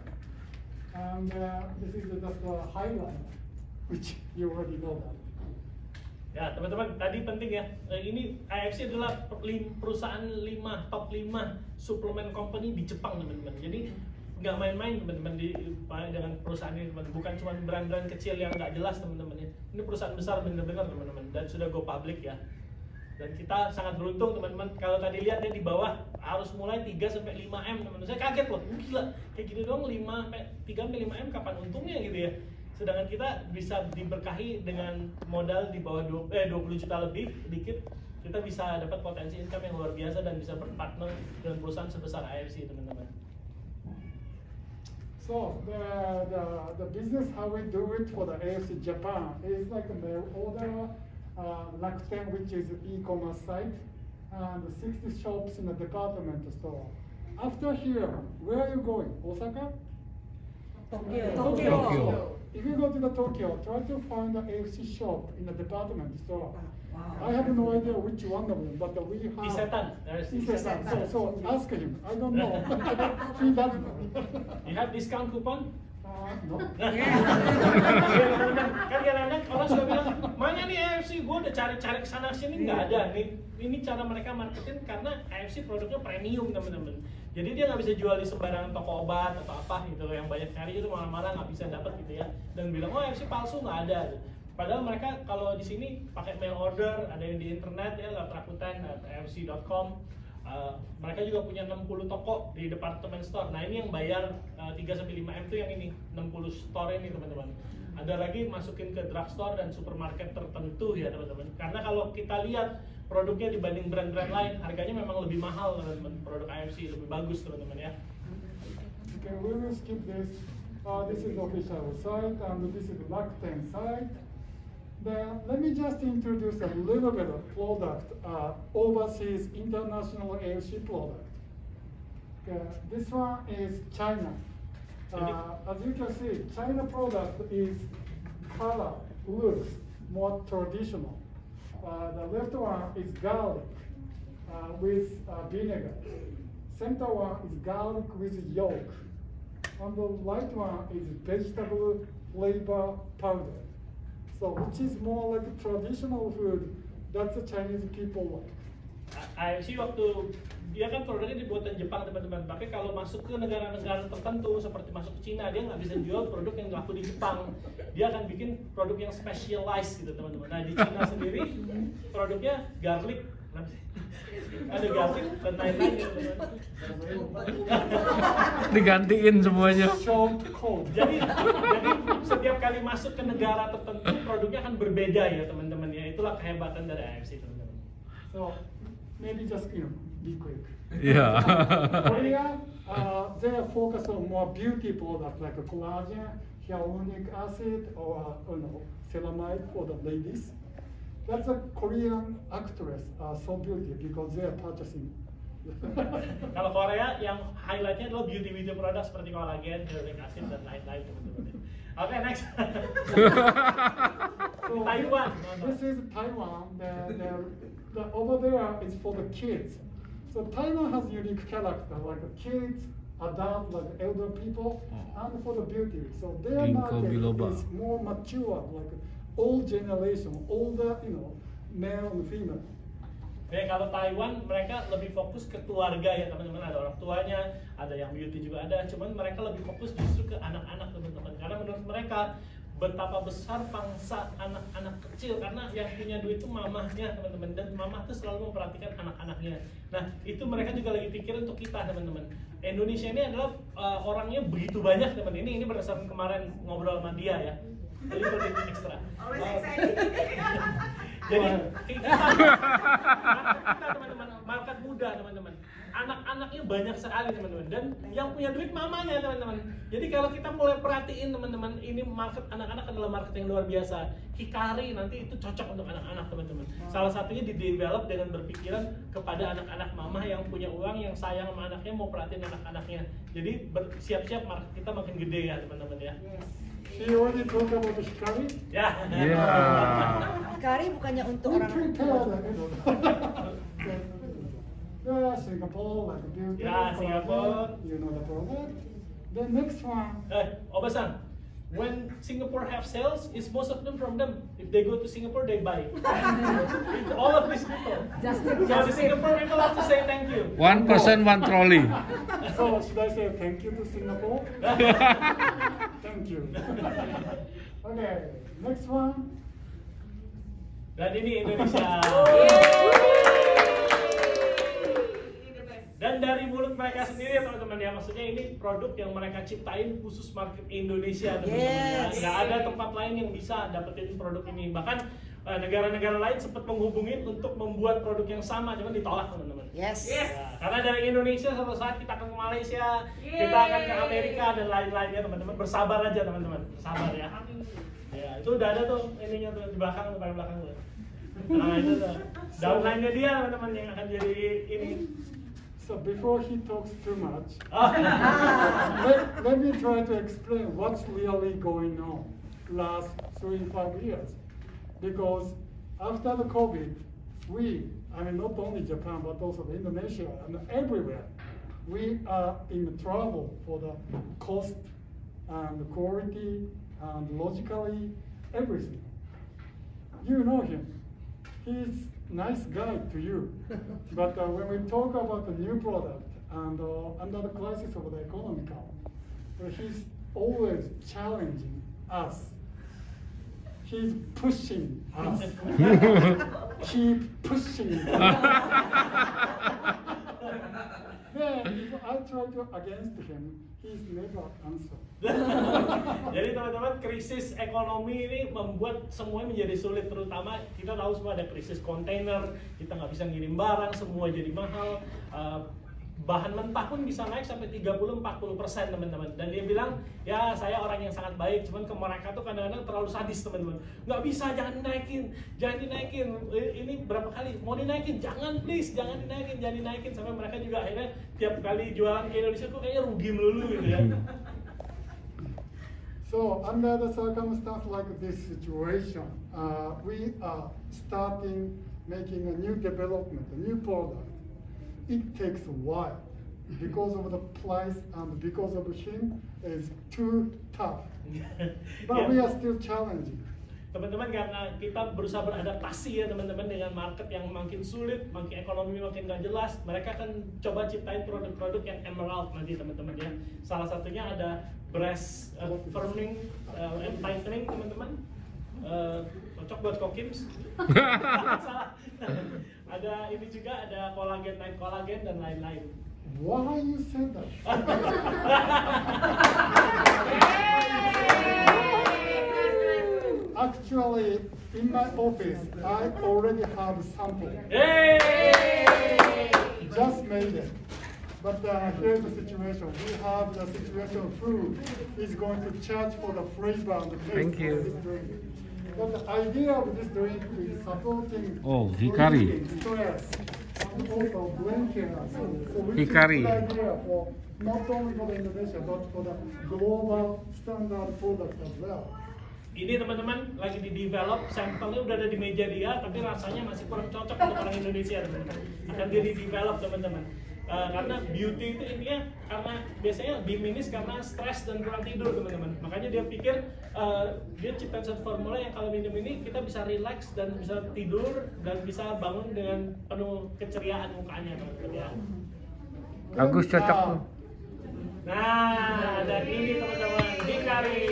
And this is just a highlight, which you already know that. Ya teman-teman, tadi penting ya, ini AFC adalah perusahaan top 5 suplemen company di Jepang teman-teman. Jadi nggak main-main teman-teman dengan perusahaan ini teman. Bukan cuma brand-brand kecil yang nggak jelas teman-teman ya. Ini perusahaan besar benar-benar teman-teman, dan sudah go public ya. Dan kita sangat beruntung teman-teman. Kalau tadi lihat ya di bawah harus mulai 3-5 M teman-teman. Saya kaget loh, gila kayak gini doang 3-5 M kapan untungnya gitu ya. Sedangkan kita bisa diberkahi dengan modal di bawah 20 juta lebih dikit, kita bisa dapat potensi income yang luar biasa dan bisa berpartner dengan perusahaan sebesar AFC teman-teman. So the business how we do it for the AFC Japan is like a mail order, Rakuten, which is e-commerce site, and 60 shops in a department store. After here, where are you going? Osaka? Tokyo. So, if you go to the Tokyo, try to find an AFC shop in a department store. I have no idea which one of them, but we have. Isetan. There's Isetan. So ask him. I don't know. He doesn't know. You have discount coupon? No. Kan kadang-kadang orang suka bilang, mana nih AFC, gue udah cari-cari kesana sini nggak ada. Ini cara mereka marketing karena AFC produknya premium teman-teman. Jadi dia nggak bisa jual di sembarangan toko obat atau apa gitu. Yang banyak cari itu malah nggak bisa dapat gitu ya. Dan bilang, oh AFC palsu nggak ada. Padahal mereka kalau di sini pakai mail order, ada yang di internet ya, Rakuten, AFC.com. Mereka juga punya 60 toko di department store. Nah ini yang bayar 3-5M tuh yang ini 60 store ini teman-teman. Ada lagi masukin ke drugstore dan supermarket tertentu ya teman-teman. Karena kalau kita lihat produknya dibanding brand-brand lain, harganya memang lebih mahal teman-teman. Produk AFC lebih bagus teman-teman ya. Okay, we will skip this. This is official site and this is Rakuten site. Then let me just introduce a little bit of product, overseas international AFC product. This one is China. As you can see, China product is color, looks more traditional. The left one is garlic with vinegar. Center one is garlic with yolk. On the right one is vegetable flavor powder. So which is more like traditional food that the Chinese people like. AFC waktu dia kan produknya dibuatan Jepang teman-teman, tapi kalau masuk ke negara-negara tertentu seperti masuk ke Cina, dia nggak bisa jual produk yang laku di Jepang. Dia akan bikin produk yang specialized gitu teman-teman. Nah di Cina sendiri produknya garlic, ada garlic dan lain-lain gitu, digantiin semuanya. Jadi setiap kali masuk ke negara tertentu produknya akan berbeda ya teman-teman ya. Itulah kehebatan dari AFC teman-teman. So maybe just be quick. Yeah. Korea, they are focused on more beauty products like collagen, hyaluronic acid, or ceramide for the ladies. That's a Korean actress, so beauty because they are purchasing. Kalau Korea yang highlightnya adalah beauty products seperti kolagen, hyaluronic acid dan lain-lain teman-teman. Okay, next. So Taiwan. This is Taiwan. The over there is for the kids. So Taiwan has unique character like kids, adult, like elder people, and for the beauty. So their market is more mature, like old generation, older, male and female. Oke, kalau Taiwan mereka lebih fokus ke keluarga ya teman-teman, ada orang tuanya, ada yang beauty juga ada, cuman mereka lebih fokus justru ke anak-anak teman-teman, karena menurut mereka betapa besar pangsa anak-anak kecil, karena yang punya duit itu mamahnya teman-teman, dan mamah tuh selalu memperhatikan anak-anaknya. Nah itu mereka juga lagi pikir untuk kita teman-teman. Indonesia ini adalah orangnya begitu banyak teman, ini berdasarkan kemarin ngobrol sama dia ya, jadi lebih ekstra. Jadi kita teman-teman, market muda teman-teman, anak-anaknya banyak sekali teman-teman, dan yang punya duit mamanya teman-teman. Jadi kalau kita mulai perhatiin teman-teman, ini market anak-anak adalah market yang luar biasa. Hikari nanti itu cocok untuk anak-anak teman-teman. Salah satunya di-develop dengan berpikiran kepada anak-anak mama yang punya uang, yang sayang sama anaknya, mau perhatiin anak-anaknya. Jadi siap-siap market kita makin gede ya teman-teman ya. She already talked about the Hikari. Ya. Hikari bukannya untuk orang. Yeah, Singapore, like beauty. Yeah, Singapore. You know the product. The next one. Obasan, when Singapore have sales, is most of them from them. If they go to Singapore, they buy. It's all of these people. So the Singapore people have to say thank you. 1 person 1 trolley. So should I say thank you to Singapore? Thank you. Okay, next one. Dan ini Indonesia. Dan dari mulut mereka sendiri ya teman-teman ya, maksudnya ini produk yang mereka ciptain khusus market Indonesia teman-teman ya. Nggak ada tempat lain yang bisa dapetin produk ini. Bahkan negara-negara lain sempat menghubungin untuk membuat produk yang sama, cuman ditolak teman-teman. Yes. Ya, karena dari Indonesia suatu saat kita akan ke Malaysia, kita akan ke Amerika dan lain-lainnya teman-teman. Bersabar aja teman-teman, sabar ya. Ya itu udah ada tuh ininya tuh di belakang, paling belakang tuh. Nah itu tuh downline-nya dia teman-teman yang akan jadi ini. So before he talks too much, let me try to explain what's really going on last 3-5 years. Because after the COVID, not only Japan, but also Indonesia and everywhere, we are in trouble for the cost and quality and logically everything. You know him. He's nice guy to you. But when we talk about the new product and under the crisis of the economy, he's always challenging us. He's pushing us. Keep pushing. Then if I try to against him, he's never answer. Jadi teman-teman, krisis ekonomi ini membuat semuanya menjadi sulit, terutama kita tahu semua ada krisis kontainer, kita nggak bisa ngirim barang, semua jadi mahal. Bahan mentah pun bisa naik sampai 30-40% teman-teman. Dan dia bilang, ya saya orang yang sangat baik, cuman ke mereka tuh kadang-kadang terlalu sadis teman-teman. Nggak bisa, jangan dinaikin. Ini berapa kali mau dinaikin, jangan please, jangan dinaikin. Sampai mereka juga akhirnya tiap kali jualan ke Indonesia tuh kayaknya rugi melulu gitu ya. So under the circumstance like this situation, we are starting making a new development, a new product. It takes a while because of the price and because of him is too tough. But we are still challenging. Teman-teman, karena kita berusaha beradaptasi ya teman-teman dengan market yang makin sulit, makin ekonomi makin gak jelas, mereka akan coba ciptain produk-produk yang emerald nanti teman-teman ya. Salah satunya ada breast firming and tightening teman-teman. Cocok buat kokims. Salah. Ada ini juga, ada kolagen, night kolagen dan lain-lain. Why you said that? Actually, in my office, I already have sample. Just made it. But here's the situation. We have the situation of food is going to charge for the flavor and the taste. Thank you. Of this drink. But the idea of this drink is supporting Hikari. stress and also brain care. So which Hikari. is a good idea for not only for the Indonesia but for the global standard product as well. Ini teman-teman lagi di develop, sampelnya udah ada di meja dia, tapi rasanya masih kurang cocok untuk orang Indonesia teman-teman. Akan dia di develop teman-teman. Karena beauty itu intinya karena biasanya diminis karena stres dan kurang tidur teman-teman. Makanya dia pikir dia ciptain satu formula yang kalau minum ini kita bisa relax dan bisa tidur dan bisa bangun dengan penuh keceriaan mukanya teman-teman ya. Bagus, cocok tuh. Nah, dan ini teman-teman, Hikari.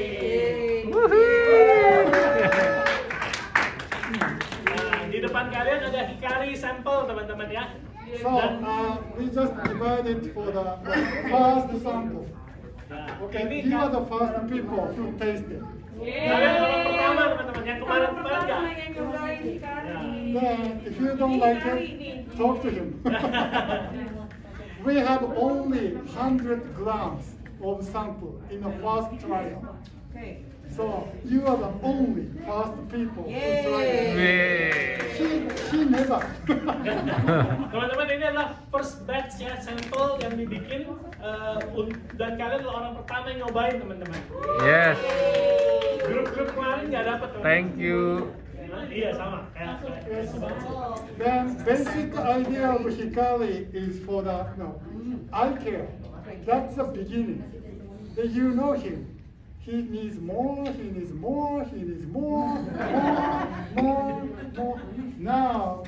Nah, di depan kalian ada Hikari sampel teman-teman ya. So we just divided for the first sample. Okay, you are the first people who tasted. Kalian orang pertama teman-teman yang kemarin-kemarin nggak? Then if you don't like it, talk to him. We have only 100 grams of sample in the first trial. Okay. So you are the only first people who tried it. She never. Teman-teman, ini adalah first batch ya sampel yang dibikin dan kalian adalah orang pertama yang nyobain teman-teman. Yes. Grup-grup kemarin nggak dapat. Thank you. Iya sama. Then basic idea of Hikari is for the eye care. That's the beginning. Then you know him. He needs more, he needs more, he needs more. Now,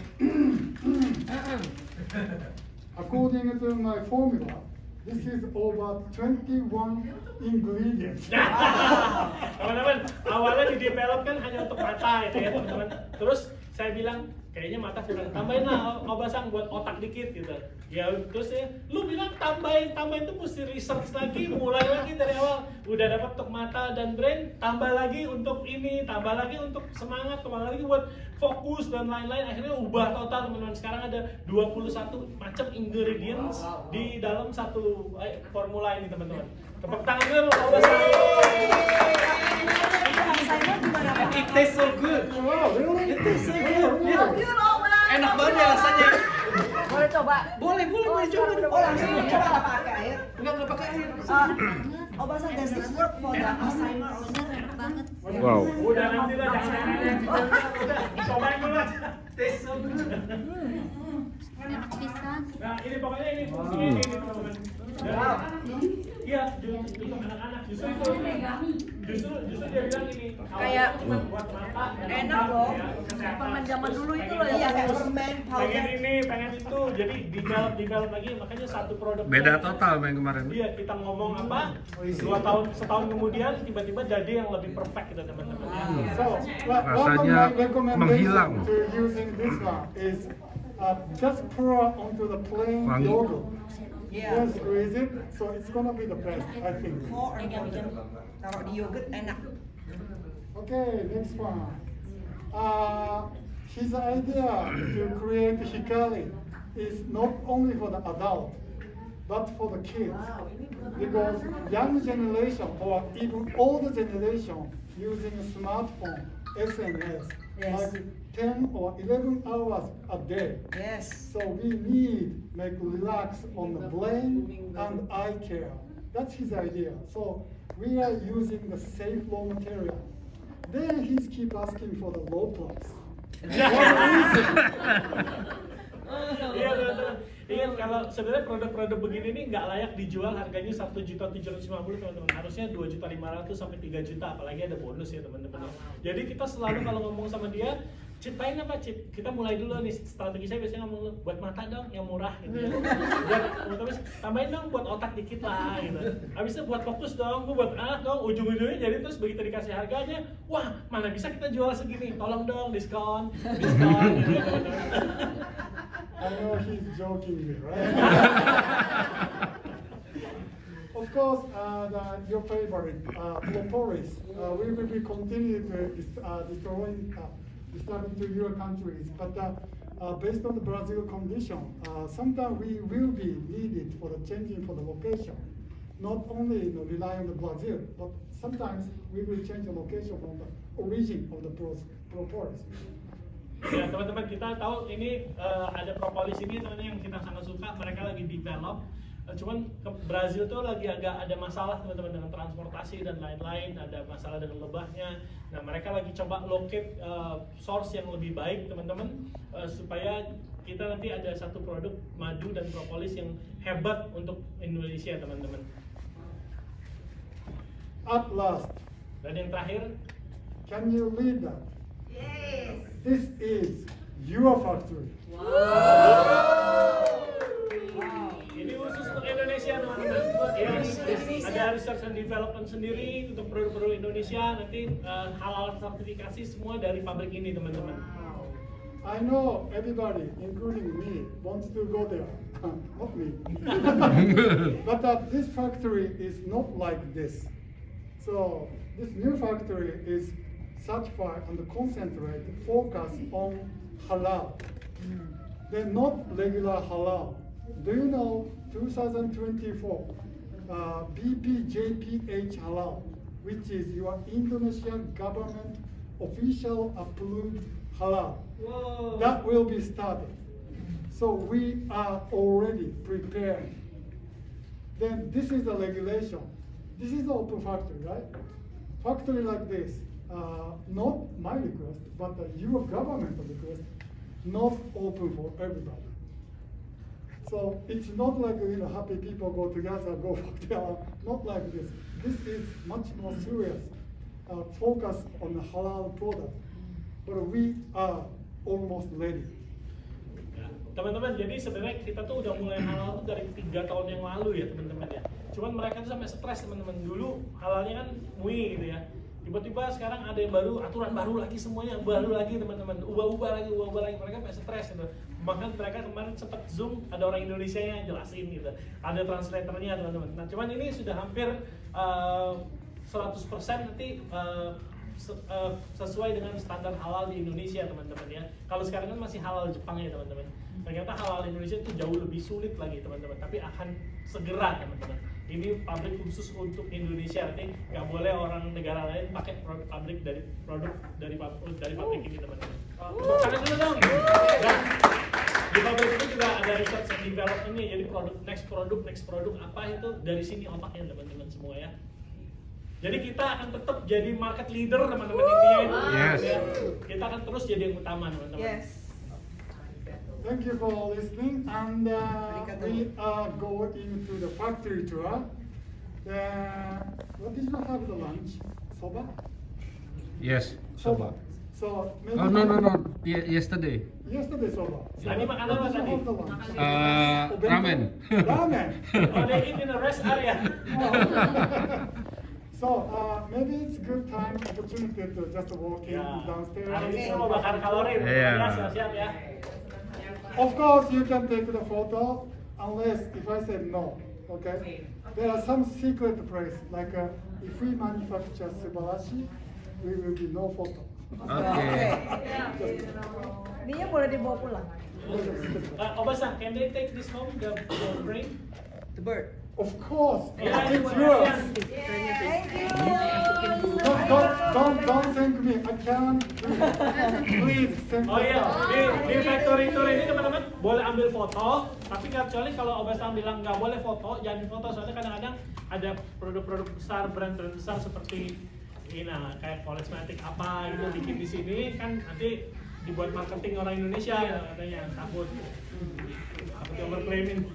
according to my formula, this is over 21 ingredients. Teman-teman, awalnya di develop kan hanya untuk mata gitu ya teman-teman. Terus saya bilang kayaknya mata kurang, tambahin lah Obasang buat otak dikit gitu. Ya terus ya, lu bilang tambahin tuh mesti research lagi, mulai lagi dari awal. Udah dapat untuk mata dan brain, tambah lagi untuk ini, tambah lagi untuk semangat, tambah lagi buat fokus dan lain-lain. Akhirnya ubah total teman-teman. Sekarang ada 21 macam ingredients di dalam satu formula ini teman-teman. Tepuk tangan dulu Obasang. It tastes so good. Wow, really? It tastes so good. Enak banget ya rasanya. Boleh coba? Boleh coba. Oh langsung coba nggak pakai air? Nggak pakai air. Obasang, does this work for the Alzheimer owner? Enak banget. Wow. Udah nanti lah, jangan udah cobain dulu aja. Tastes so good. Enak pisan. Nah ini pokoknya ini fungsinya ini teman-teman. Iya, untuk anak-anak justru dia bilang ini Kayak buat mata enak loh. kesehatan. Permen zaman dulu itu loh ya, kayak permen Pengen powder. ini, pengen itu, jadi develop lagi, makanya satu produk. Beda total yang kemarin. Iya, kita ngomong apa? Setahun kemudian tiba-tiba jadi yang lebih perfect gitu teman-teman. So, one of Rasanya my recommendations menghilang. to using this one is just pour onto the plain Wangi. yogurt. Iya. Then squeeze it, so it's gonna be the best, I think. More and more. Taruh di yogurt enak. Okay, next one. His idea to create Hikari is not only for the adult, but for the kids. Because young generation or even older generation using smartphone, SNS, Yes. like 10 or 11 hours a day. Yes. So we need make relax on the brain and eye care. That's his idea. So we are using the safe raw material. Then he's keep asking for the low price. Iya betul. Ingat kalau sebenarnya produk-produk begini nih nggak layak dijual harganya 1.750.000 teman-teman. Harusnya 2.500.000 sampai 3 juta, apalagi ada bonus ya teman-teman. Jadi kita selalu kalau ngomong sama dia, ciptain apa Cip? Kita mulai dulu nih, strategi saya biasanya ngomong buat mata dong yang murah gitu ya. Buat tambahin dong buat otak dikit lah gitu. Habisnya buat fokus dong, buat anak dong, ujung-ujungnya jadi terus begitu dikasih harganya, wah mana bisa kita jual segini, tolong dong diskon gitu. I know he's joking me, right? Of course, your favorite, propolis, we will be continuing to distributing to your countries, but based on the Brazil condition, sometimes we will be needed for the changing for the location. Not only rely on the Brazil, but sometimes we will change the location from the origin of the propolis. Ya teman-teman, kita tahu ini ada propolis ini teman-teman yang kita sangat suka, mereka lagi develop. Cuman ke Brazil tuh lagi agak ada masalah teman-teman dengan transportasi dan lain-lain, ada masalah dengan lebahnya. Nah mereka lagi coba locate source yang lebih baik teman-teman, supaya kita nanti ada satu produk madu dan propolis yang hebat untuk Indonesia teman-teman. At last, Dan yang terakhir, can you read that? Yes. This is your factory. ini khusus untuk Indonesia teman-teman. Yes. Ada research and development sendiri untuk produk-produk Indonesia. Nanti halal sertifikasi semua dari pabrik ini teman-teman. I know everybody, including me, wants to go there. Not me. But this factory is not like this. So this new factory is certified and concentrate, focus on halal. They're not regular halal. Do you know 2024 BPJPH halal, which is your Indonesian government official approved halal. Wow. That will be started. So we are already prepared. Then this is the regulation. This is the open factory, right? Factory like this, not my request, but your government request, not open for everybody. So it's not like happy people go together, go for not like this. This is much more serious. Focus on the halal product, but we are almost ready. Teman-teman, jadi sebenarnya kita tuh udah mulai halal tuh dari 3 tahun yang lalu ya teman-teman ya. Cuman mereka tuh sampai stres teman-teman. Dulu halalnya kan MUI gitu ya. Tiba-tiba sekarang ada yang baru, aturan baru lagi, semuanya baru lagi teman-teman, ubah-ubah lagi, mereka kayak stres gitu. Bahkan mereka kemarin sempat Zoom, ada orang Indonesia yang jelasin gitu, ada translatornya teman-teman. Nah cuman ini sudah hampir 100% nanti sesuai dengan standar halal di Indonesia teman-teman ya. Kalau sekarang kan masih halal Jepang ya teman-teman. Ternyata halal Indonesia itu jauh lebih sulit lagi teman-teman, tapi akan segera teman-teman. Ini pabrik khusus untuk Indonesia, nanti nggak boleh orang negara lain pakai pabrik dari pabrik ini teman-teman. Tangan dulu dong. Dan di pabrik ini juga ada research and development nih, jadi next produk apa itu dari sini otaknya teman-teman semua ya. Jadi kita akan tetap jadi market leader teman-teman intinya itu. Yes. Ya. Kita akan terus jadi yang utama teman-teman. Yes. Thank you for listening, and we are going into the factory tour. What did you have the lunch? Soba? Yes, soba. So maybe Oh no. Yesterday. Yesterday soba. Tadi makan apa tadi? Ramen. Ramen. Oh, they eat in the rest area. So maybe it's good time opportunity to just walk in downstairs. Hari ini kita mau bakar kalori. Iya. Siap-siap ya. Of course, you can take the photo unless if I said no. Okay. There are some secret place like if we manufacture Subarashi, we will be no photo. Okay. Ininya boleh dibawa pulang. Obasan, can they take this home, the brain? The bird. Of course, Yeah, it's yours. Thank you. Don't thank me. I can't. Please thank Oh me. iya, di factory tour ini teman-teman boleh ambil foto, tapi kecuali kalau Obasan bilang nggak boleh foto, jangan foto soalnya kadang-kadang ada produk-produk besar, brand-brand besar seperti ini, nah, kayak Polismatic apa gitu bikin di sini kan nanti dibuat marketing orang Indonesia katanya takut overclaiming.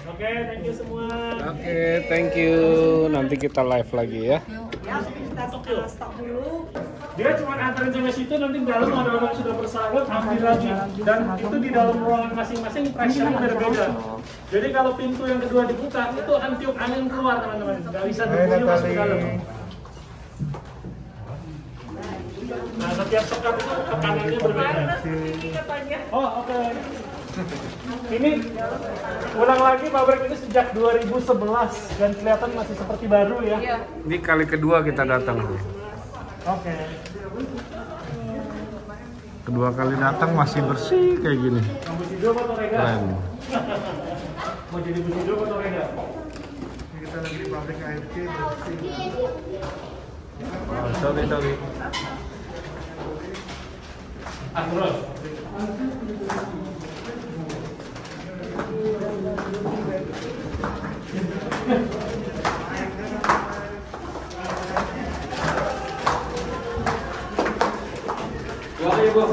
Oke, thank you semua. Oke, thank you. Nanti kita live lagi ya. Ya, kita stop dulu. Dia cuma antarin sampai situ, nanti di dalam ada orang sudah bersahabat ambil lagi. Dan itu di dalam ruangan masing-masing pressure-nya berbeda. Jadi kalau pintu yang kedua dibuka, itu akan tiup angin keluar teman-teman. Nggak bisa debunya masuk ke dalam. Nah, setiap sekat itu tekanannya berbeda. Oh, oke. Ini ulang lagi pabrik ini sejak 2011 dan kelihatan masih seperti baru ya. Iya. Ini kali kedua kita datang. Oke. Kedua kali datang masih bersih kayak gini. Mau busido atau rega? Keren. Mau jadi busido atau rega? Kita lagi di pabrik AFC bersih. Oh, sorry. Terus. Boleh bos.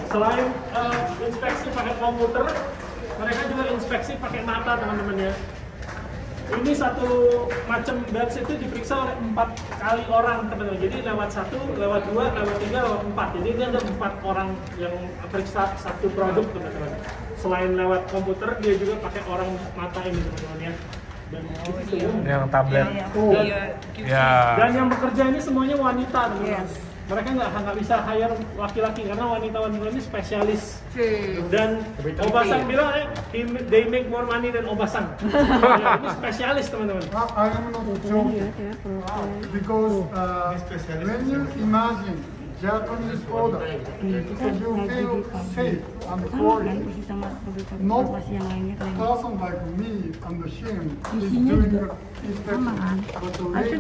Selain inspeksi pakai komputer, mereka juga inspeksi pakai mata teman-teman ya. Ini satu macam batch itu diperiksa oleh 4 kali orang teman-teman. Jadi lewat 1, lewat 2, lewat 3, lewat 4. Jadi ini ada 4 orang yang periksa satu produk teman-teman. Selain lewat komputer, dia juga pakai orang mata ini teman-teman ya. Dan Yang tablet. dan yang bekerja ini semuanya wanita teman-teman. Mereka nggak bisa hire laki-laki karena wanita-wanita ini spesialis. Dan Obasan bilang they make more money than Obasan. Ya, ini spesialis teman-teman. I am not joking because when you imagine Japanese product, so you feel safe and quality. Not a person like me and him is doing the inspection, but the lady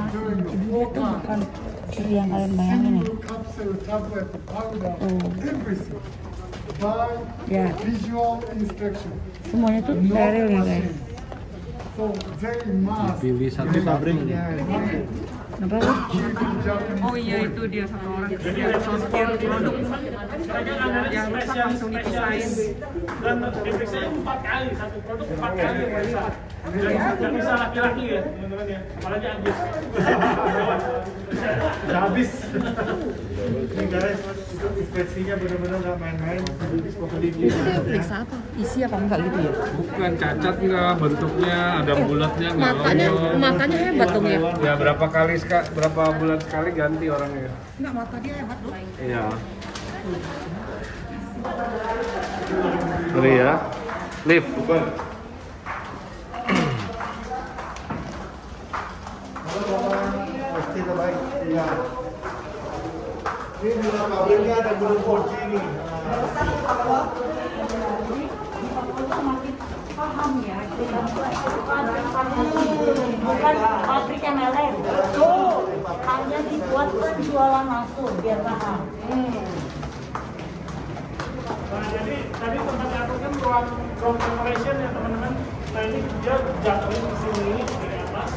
doing the whole time. Yang kalian bayangin ya. Single capsule, tablet, powder, everything. By visual inspection. Semuanya tuh steril ya guys. So they must Pilih satu pabrik. Apa lu? Oh iya itu dia satu orang yang sortir produk yang rusak langsung dipisahin. Dan diperiksa 4 kali, satu produk 4 kali diperiksa. Dan bisa laki-laki ya teman-teman ya, apalagi Anjis. Udah habis. Ini guys, inspeksinya benar-benar nggak main-main. Itu dia periksa apa? Isi apa enggak gitu ya? Bukan cacat nggak bentuknya, ada bulatnya nggak? Matanya hebat dong ya? Ya berapa bulan sekali ganti orangnya? Enggak, mata dia hebat dong. Iya. Ngeri ya. Lift. Pasti terbaik. Iya. Ini di dalam pabriknya ada gulung kunci ini. Paham ya, bukan pabrik yang meleleh. Hanya dibuat penjualan langsung biar paham. Nah, jadi tadi tempat jatuh kan ruang preparation ya teman-teman. Nah ini dia jatuhin di sini di atas.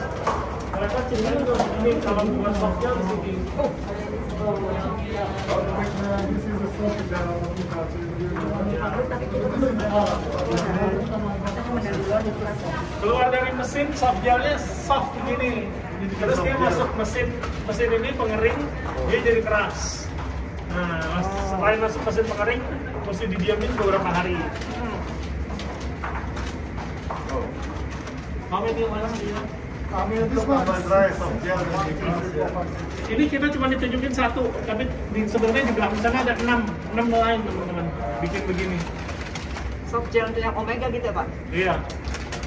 Mereka cirinya tuh ini kalau buat soft gel di sini. This is a soft gel. Keluar dari mesin soft gelnya soft begini. Terus dia masuk mesin ini pengering, dia jadi keras. Nah, setelah masuk mesin pengering, mesti didiamin beberapa hari. Kami di mana sih? Kami untuk dry soft gel dan Ini kita cuma ditunjukin satu, tapi sebenarnya di belakang sana ada 6 lain teman-teman bikin begini. Soft gel untuk yang omega gitu ya Pak? Iya.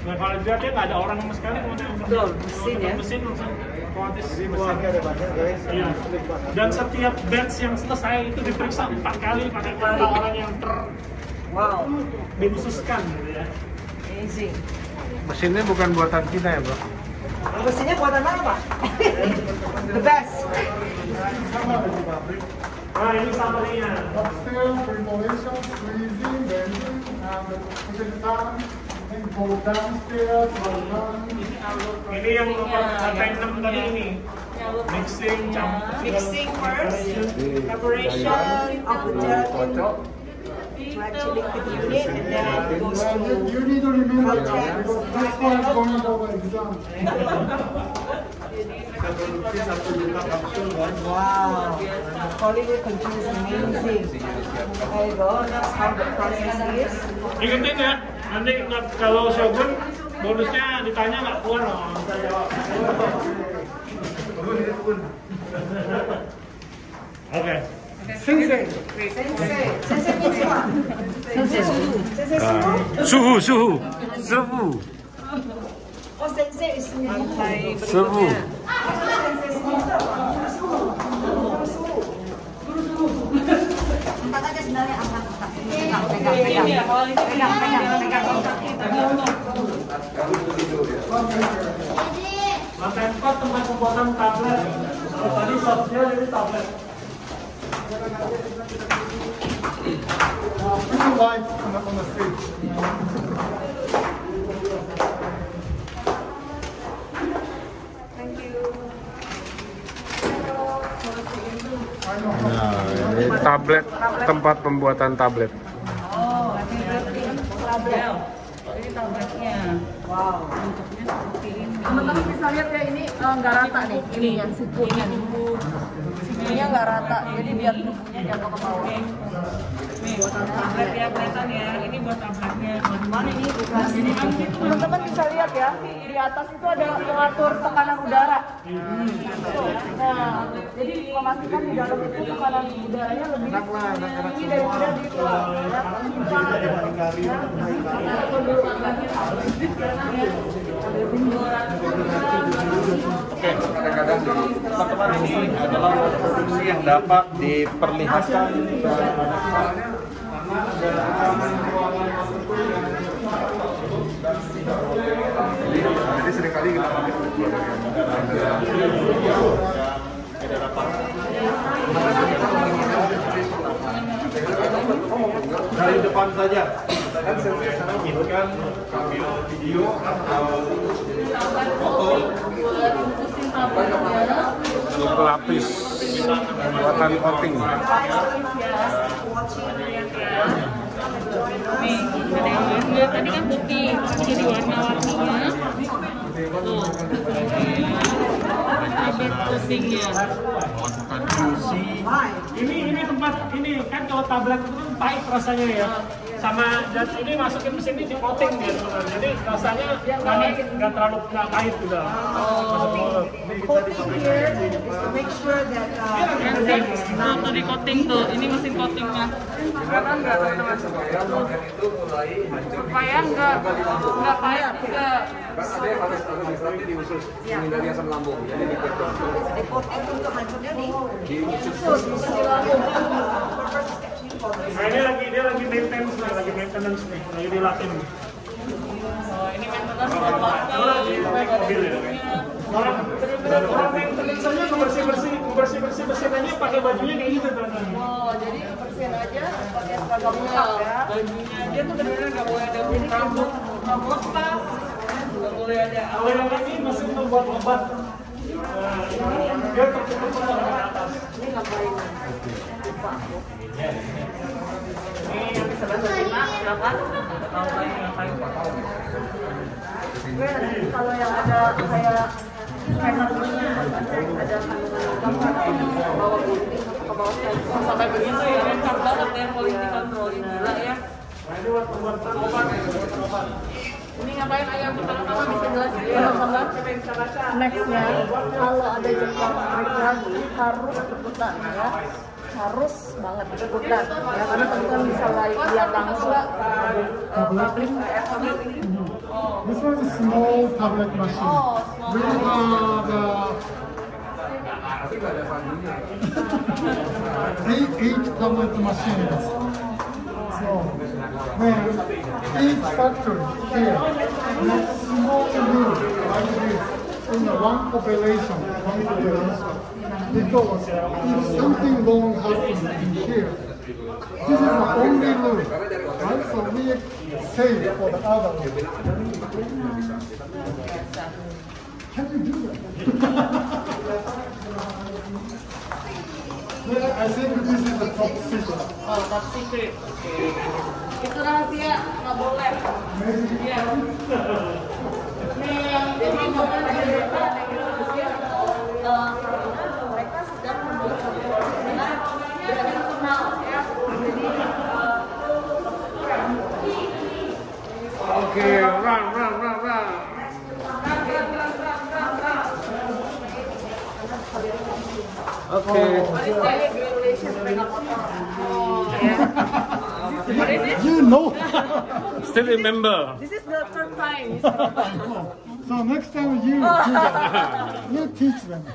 Nah kalau dilihatnya nggak ada orang sama sekali, Betul, mesin ya. Mesin langsung otomatis. mesinnya ada banyak guys. Iya. Dan setiap batch yang selesai itu diperiksa 4 kali pakai mata orang yang dikhususkan gitu ya. Amazing. Mesinnya bukan buatan Cina ya, Bro? Mesinnya buatan mana Pak? The best. Nah ini summary-nya. Upstairs, preparation, freezing, bending, and push it down. Then go downstairs, roll down. Ini yang nomor 6 tadi ini. Mixing, Mixing first, preparation of the gelatin to actually liquid unit, and then it goes You to need to remember that Contact. because this one is going over exam. wow. Hollywood control is amazing. There you go. That's how the process is. Ingetin ya, nanti kalau Shogun bonusnya ditanya nggak keluar loh. Oke. Sensei. Sensei means what? Sensei suhu. Sensei suhu? Suhu. Oh, sensei is lantai Suhu. Sensei suhu. Angkat aja sebenarnya, angkat. Pegang. Lantai 4 tempat pembuatan tablet. Kalau tadi soft gel ini tablet. Put the lights on the stage. Nah, ini tablet, tempat pembuatan tablet. Oh, tablet. Ini tabletnya. Wow, bentuknya seperti ini. Teman-teman bisa lihat ya, ini nggak rata nih. Ini yang sikunya. Sikunya nggak rata, jadi biar bukunya jatuh ke bawah. Nih, buatan tablet ya, kelihatan ya. Ini buat tabletnya. Mana ini? Teman-teman bisa lihat ya, di atas itu ada pengatur tekanan udara. Nah, jadi memastikan di dalam itu tekanan udaranya lebih tinggi daripada di luar. Oke, kadang-kadang teman-teman ini adalah produksi yang dapat diperlihatkan. Jadi seringkali kita pakai Dari depan saja. Kan saya inginkan ambil video atau foto. lapis buatan coating. Nih, ada yang warna, tadi kan putih, jadi warna-warninya. Tuh, ada coatingnya. Ini tempat ini kan kalau tablet itu kan pahit rasanya ya. Sama dan ini masukin mesin ini di coating dia sebenarnya. Jadi rasanya nggak terlalu pahit gitu. Coating here is to make sure that Tuh di coating tuh, ini mesin coatingnya. Supaya nggak pahit juga. Ada yang harus misalnya di usus menghindari asam lambung. Jadi di coating untuk hancurnya di usus. di lambung. Nah, dia lagi maintenance nih, lagi dilatih. Oh, ini maintenance mobil ya. Orang maintenance aja bersih aja pakai bajunya kayak gitu tuh. Oh, jadi bersihin aja pakai seragam lengkap ya. Bajunya dia tuh benar-benar nggak boleh ada rambut lepas, nggak boleh ada. Kalau yang ini masih membuat obat. Dia tertutup ke atas. Ini ngapain? Ini yang bisa bantu kita, silakan. Tahu lagi ngapain? Kalau yang ada kayak kandungannya ada kandungan bawa gunting ke bawah Sampai begitu ya, rencar banget ya quality control ini, gila ya. Nah, ini buat obat. Ini ngapain ayam pertama-tama bisa jelasin ya, Bang? Siapa yang bisa baca? Nextnya, kalau ada jengkol break lagi harus ikutan ya, harus banget ikutan ya, karena teman-teman bisa lihat langsung publik. This one is small tablet machine. Oh, small We have eight tablet machines. So, when each factory here makes small room like this in one population, because if something wrong happens in here, this is the only room, right? So we save for the others. Can you do that? Yeah, I think this is the top secret. Oh, top secret. Itu rahasia, nggak boleh. Iya. Nih yang jadi momen dari mereka sedang membuat satu dengan internasional ya. Jadi Oke, run. Oke. You know. Still remember. This is the third time. So next time you do that, you teach them.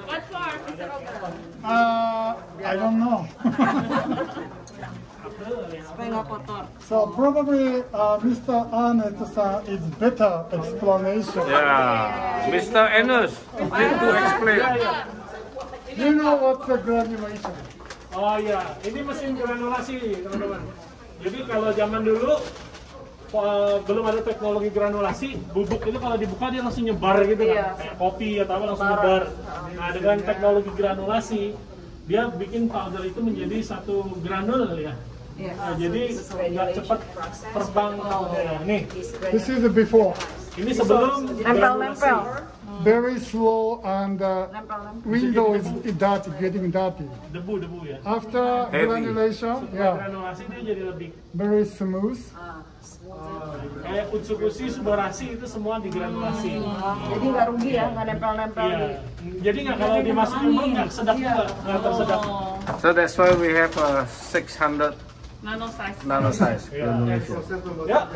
What for, Mr. Robert? I don't know. Supaya nggak kotor. So probably Mr. Ernest is better explanation. Yeah, Mr. Enos, need to explain. You know what's the granulation? Oh iya, ini mesin granulasi, teman-teman. Jadi kalau zaman dulu belum ada teknologi granulasi, bubuk itu kalau dibuka dia langsung nyebar gitu kan, kayak kopi atau apa langsung nyebar. Nah dengan teknologi granulasi, dia bikin powder itu menjadi satu granul ya. Nah, jadi nggak cepat terbang. Nah, nih, This is the before. ini sebelum Nempel. Very slow and window is dirty, getting dirty. debu ya. After Heavy. granulation, yeah, Granulasi dia jadi lebih very smooth. kayak utsubushi, subarasi itu semua digranulasi. Jadi nggak rugi ya, nggak nempel-nempel Iya. di. Jadi nggak kalau dimasukin mulut nggak sedap juga, nggak tersedap. So that's why we have a 600 Nano size. nano size granulation. Ya.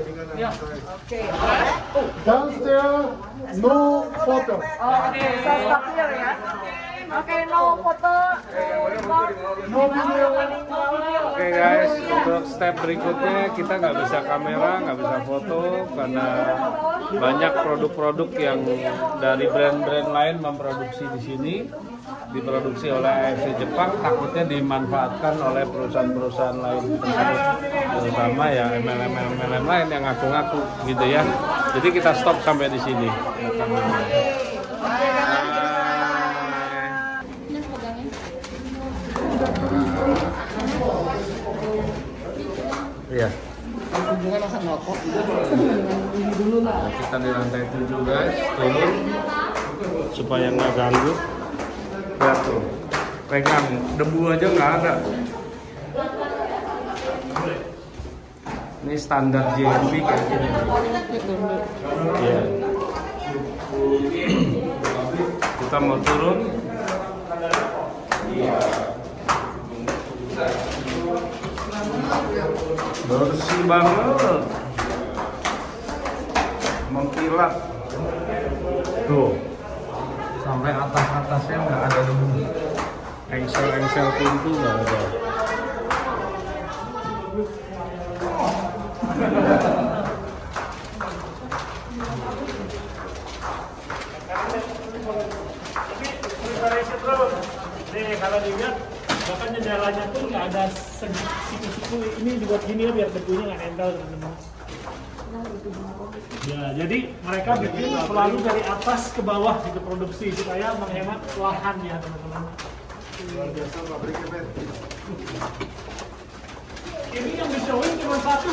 Okay. Downstairs, no photo. Oke, saya stop here ya. Oke, no foto, No video. Oke guys, untuk step berikutnya kita nggak bisa kamera, nggak bisa foto karena banyak produk-produk yang dari brand-brand lain memproduksi di sini, diproduksi oleh AFC Jepang, takutnya dimanfaatkan oleh perusahaan-perusahaan lain tersebut, terutama ya MLM lain yang ngaku-ngaku gitu ya. Jadi kita stop sampai di sini. Iya. Kunjungan masa ngelokok ini dulu lah. Kita di lantai 7 guys, turun supaya nggak ganggu. Lihat tuh, pegang debu aja nggak ada. Ini standar JMB kayak gini. Iya. Kita mau turun. Iya. Bersih banget, mengkilat tuh, sampai atas-atasnya nggak ada debu, engsel-engsel pintu nggak ada. Nih kalau dilihat bahkan jendelanya tuh nggak ada siku-siku, ini dibuat gini ya biar debunya nggak nempel teman-teman. Ya, jadi mereka bikin selalu dari atas ke bawah gitu produksi supaya menghemat lahan ya teman-teman. Luar biasa pabriknya, Ben. Ini yang di-showing cuma satu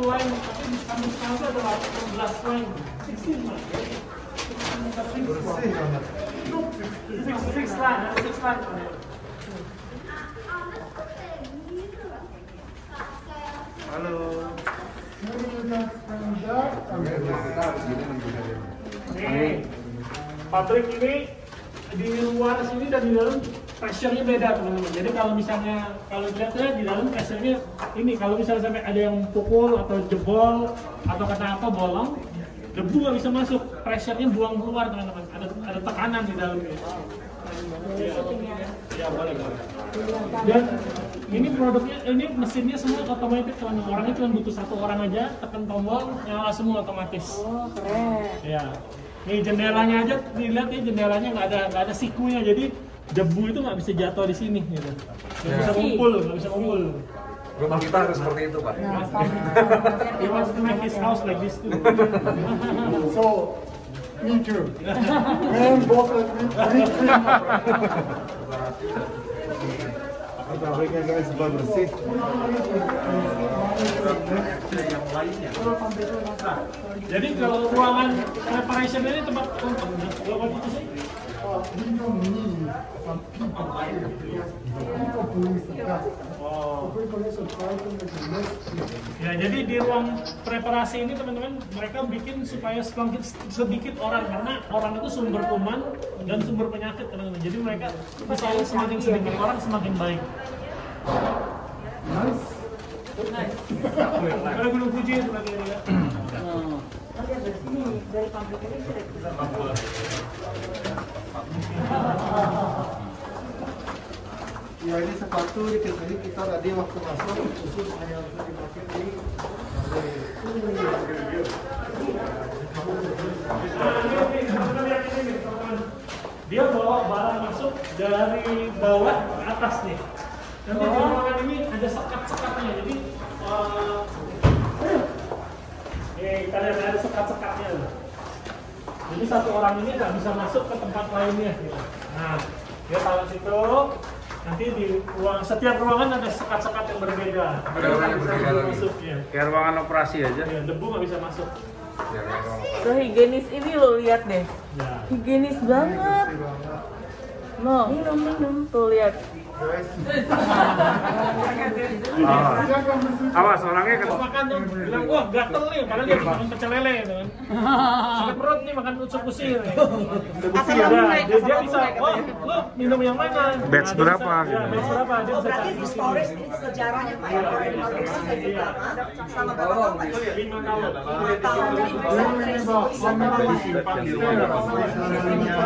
line, tapi di kampus-kampus ada 18 line. 16 line. Bersih banget. 6 line. Halo. Nih, pabrik ini di luar sini dan di dalam pressure-nya beda teman-teman. Jadi kalau misalnya dilihat ya di dalam pressure-nya ini, kalau misalnya sampai ada yang pukul atau jebol atau kata apa bolong, debu nggak bisa masuk, pressure-nya buang keluar teman-teman. Ada tekanan di dalamnya. Ya boleh. Dan ini produknya, ini mesinnya semua otomatis teman-teman. Orangnya cuma butuh satu orang aja, tekan tombol, nyala semua otomatis. Oh keren. Ya. Nih jendelanya aja dilihat ya, jendelanya nggak ada sikunya, jadi debu itu nggak bisa jatuh di sini gitu. Nggak bisa ngumpul. Rumah kita harus seperti itu, Pak. He wants to make his house like this too. So, me too. And both like me too. Pabriknya guys, bersih. Jadi kalau ruangan preparation ini tempat berapa itu sih? Ya, jadi di ruang preparasi ini teman-teman mereka bikin supaya sedikit orang, karena orang itu sumber kuman dan sumber penyakit teman-teman. Jadi mereka bisa semakin sedikit orang semakin baik. Nice. Ada Gunung Fuji itu lagi ya. Dari pabrik ini Ya ini sepatu ini kita tadi waktu masuk khusus hanya untuk dipakai di Dia bawa barang masuk dari bawah ke atas nih. Nanti di ruangan ini ada sekat-sekatnya, jadi kita lihat ada sekat-sekatnya. Jadi satu orang ini nggak bisa masuk ke tempat lainnya. Gitu. Nah, dia taruh situ. Nanti di setiap ruangan ada sekat-sekat yang berbeda. Ada ruangan yang berbeda lagi. Masuknya. Kayak ruangan operasi aja. Ya, debu nggak bisa masuk. sehigienis ini lo lihat deh. Ya. Higienis banget. No, minum. Tuh lihat. Awas orangnya kan. Makan tuh, bilang wah gatel nih, padahal dia makan pecel lele gitu kan. Sakit perut nih makan ucuk kusir. Dia bisa, oh lu minum yang mana? Batch berapa? Ya, batch berapa? Dia Oh bisa berarti di storage ini sejarahnya Pak ya, kalau di pabrik saya juga sama berapa tahun Pak? 5 tahun. 5 tahun. Jadi bisa beresiko bisa berapa ya? Di sini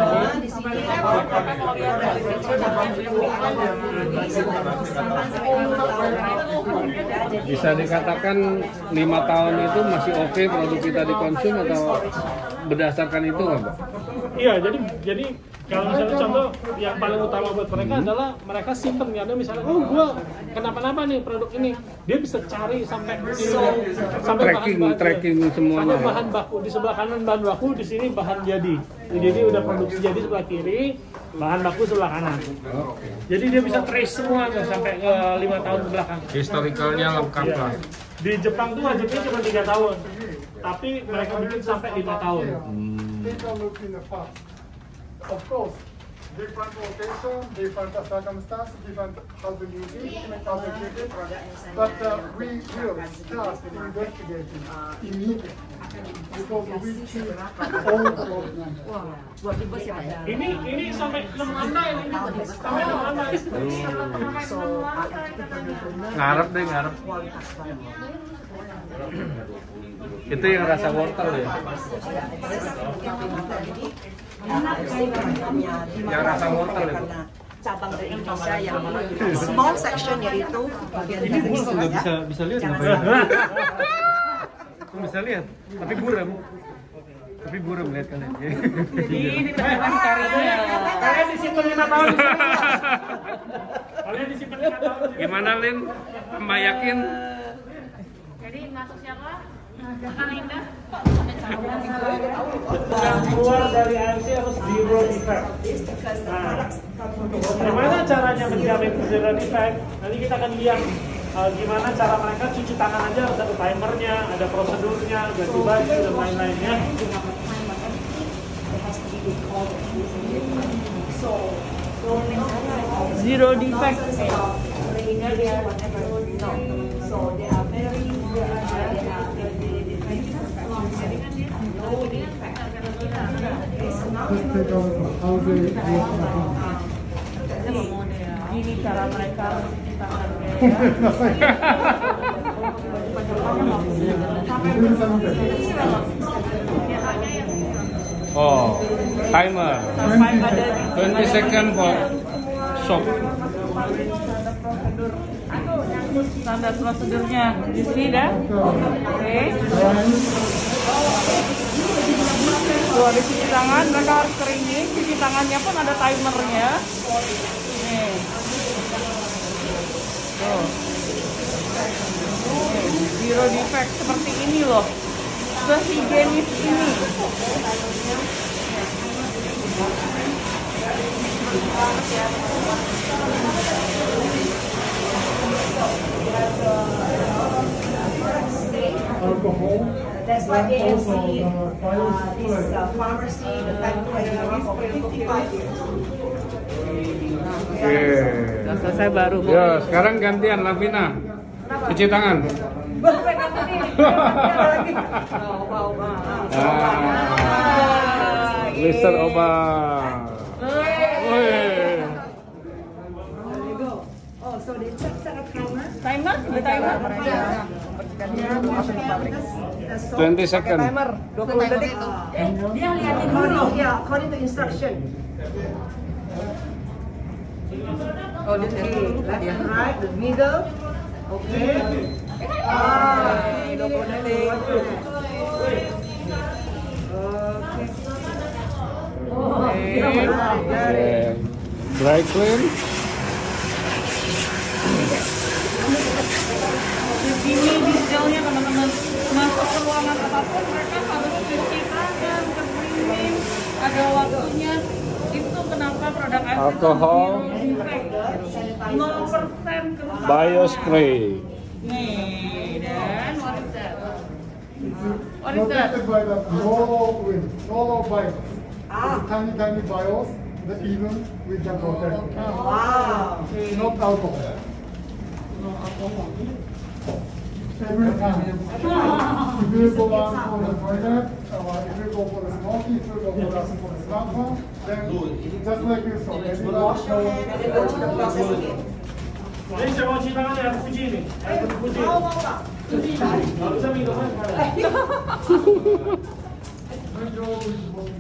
Bisa dikatakan 5 tahun itu masih oke produk kita dikonsum atau berdasarkan itu nggak Pak? Iya, jadi kalau misalnya contoh yang paling utama buat mereka adalah mereka simpen, nggak ada misalnya, oh gua kenapa-napa nih produk ini, dia bisa cari sampai tracking semuanya. Sampai bahan baku di sebelah kanan bahan baku, di sini bahan jadi. Jadi udah produksi jadi sebelah kiri, bahan baku sebelah kanan. Jadi dia bisa trace semua tuh sampai ke 5 tahun ke belakang. Historicalnya lengkap lah. Di Jepang tuh wajibnya cuma 3 tahun, tapi mereka bikin sampai 5 tahun. Take a look in the past. Of course, different location, different circumstance, different how to use it, how to keep it. But we will start investigating immediately because we keep all the documents. Buat di bus ya Pak ya? Ini sampai 6 lantai ini, sampai 6 lantai. Ngarep deh, ngarep. Itu yang rasa wortel ya? Yang rasa wortel ya? Cabang dari Indonesia yang small section yaitu bagian Ini burem nggak bisa lihat nggak ya? Bisa lihat, tapi burem. Tapi burem lihat kalian. Ini teman karinya. Kalian disimpan 5 tahun. Kalian disimpan 5 tahun. Gimana Lin? Mbak yakin? Jadi masuk siapa? Kak Linda. Yang keluar dari AFC harus zero defect. Nah, gimana caranya menjamin zero defect? Nanti kita akan lihat gimana cara mereka cuci tangan aja, harus ada timernya, ada prosedurnya, ganti baju dan lain-lainnya. Zero defect. Let's take a look at how they work at home. Ini cara mereka mencuci tangannya. Oh, timer. 20 second for soap. Standar prosedurnya di sini dah. Oke. Tuh ada cuci tangan, mereka harus keringin. Cuci tangannya pun ada timernya. Nih. Tuh. Zero defect seperti ini loh. Sehigienis ini. Alcohol. That's why AMC, Also, this pharmacy, the factory has been running for 55 years. Udah selesai baru. Ya, sekarang gantian Lavina. Cuci tangan. Mr. Oba. Oh, so they set a timer. Timer? Ada timer? 20 second. 20 detik. Dia lihatin dulu. Ya, according to instruction. Oh, this is left and right, the middle. Okay. 20 detik. Okay. Dry clean. Ini detailnya teman-teman, masuk ke ruangan apapun mereka harus cuci tangan, keringin, ada waktunya. Itu kenapa produk Alkohol. 0% kerusakan. Biospray. Nih, dan what is that? What is that? Protected by the norovirus. It's tiny, tiny virus that even we can protect. Wow. Not alcohol. Every time. If you go out for the toilet, or if you go for the smoking, if you go for the smartphone, then just like you saw, then you wash your Jadi saya mau cuci tangan ya, puji nih. Ayo puji. Nggak bisa minum kan? Good job with both.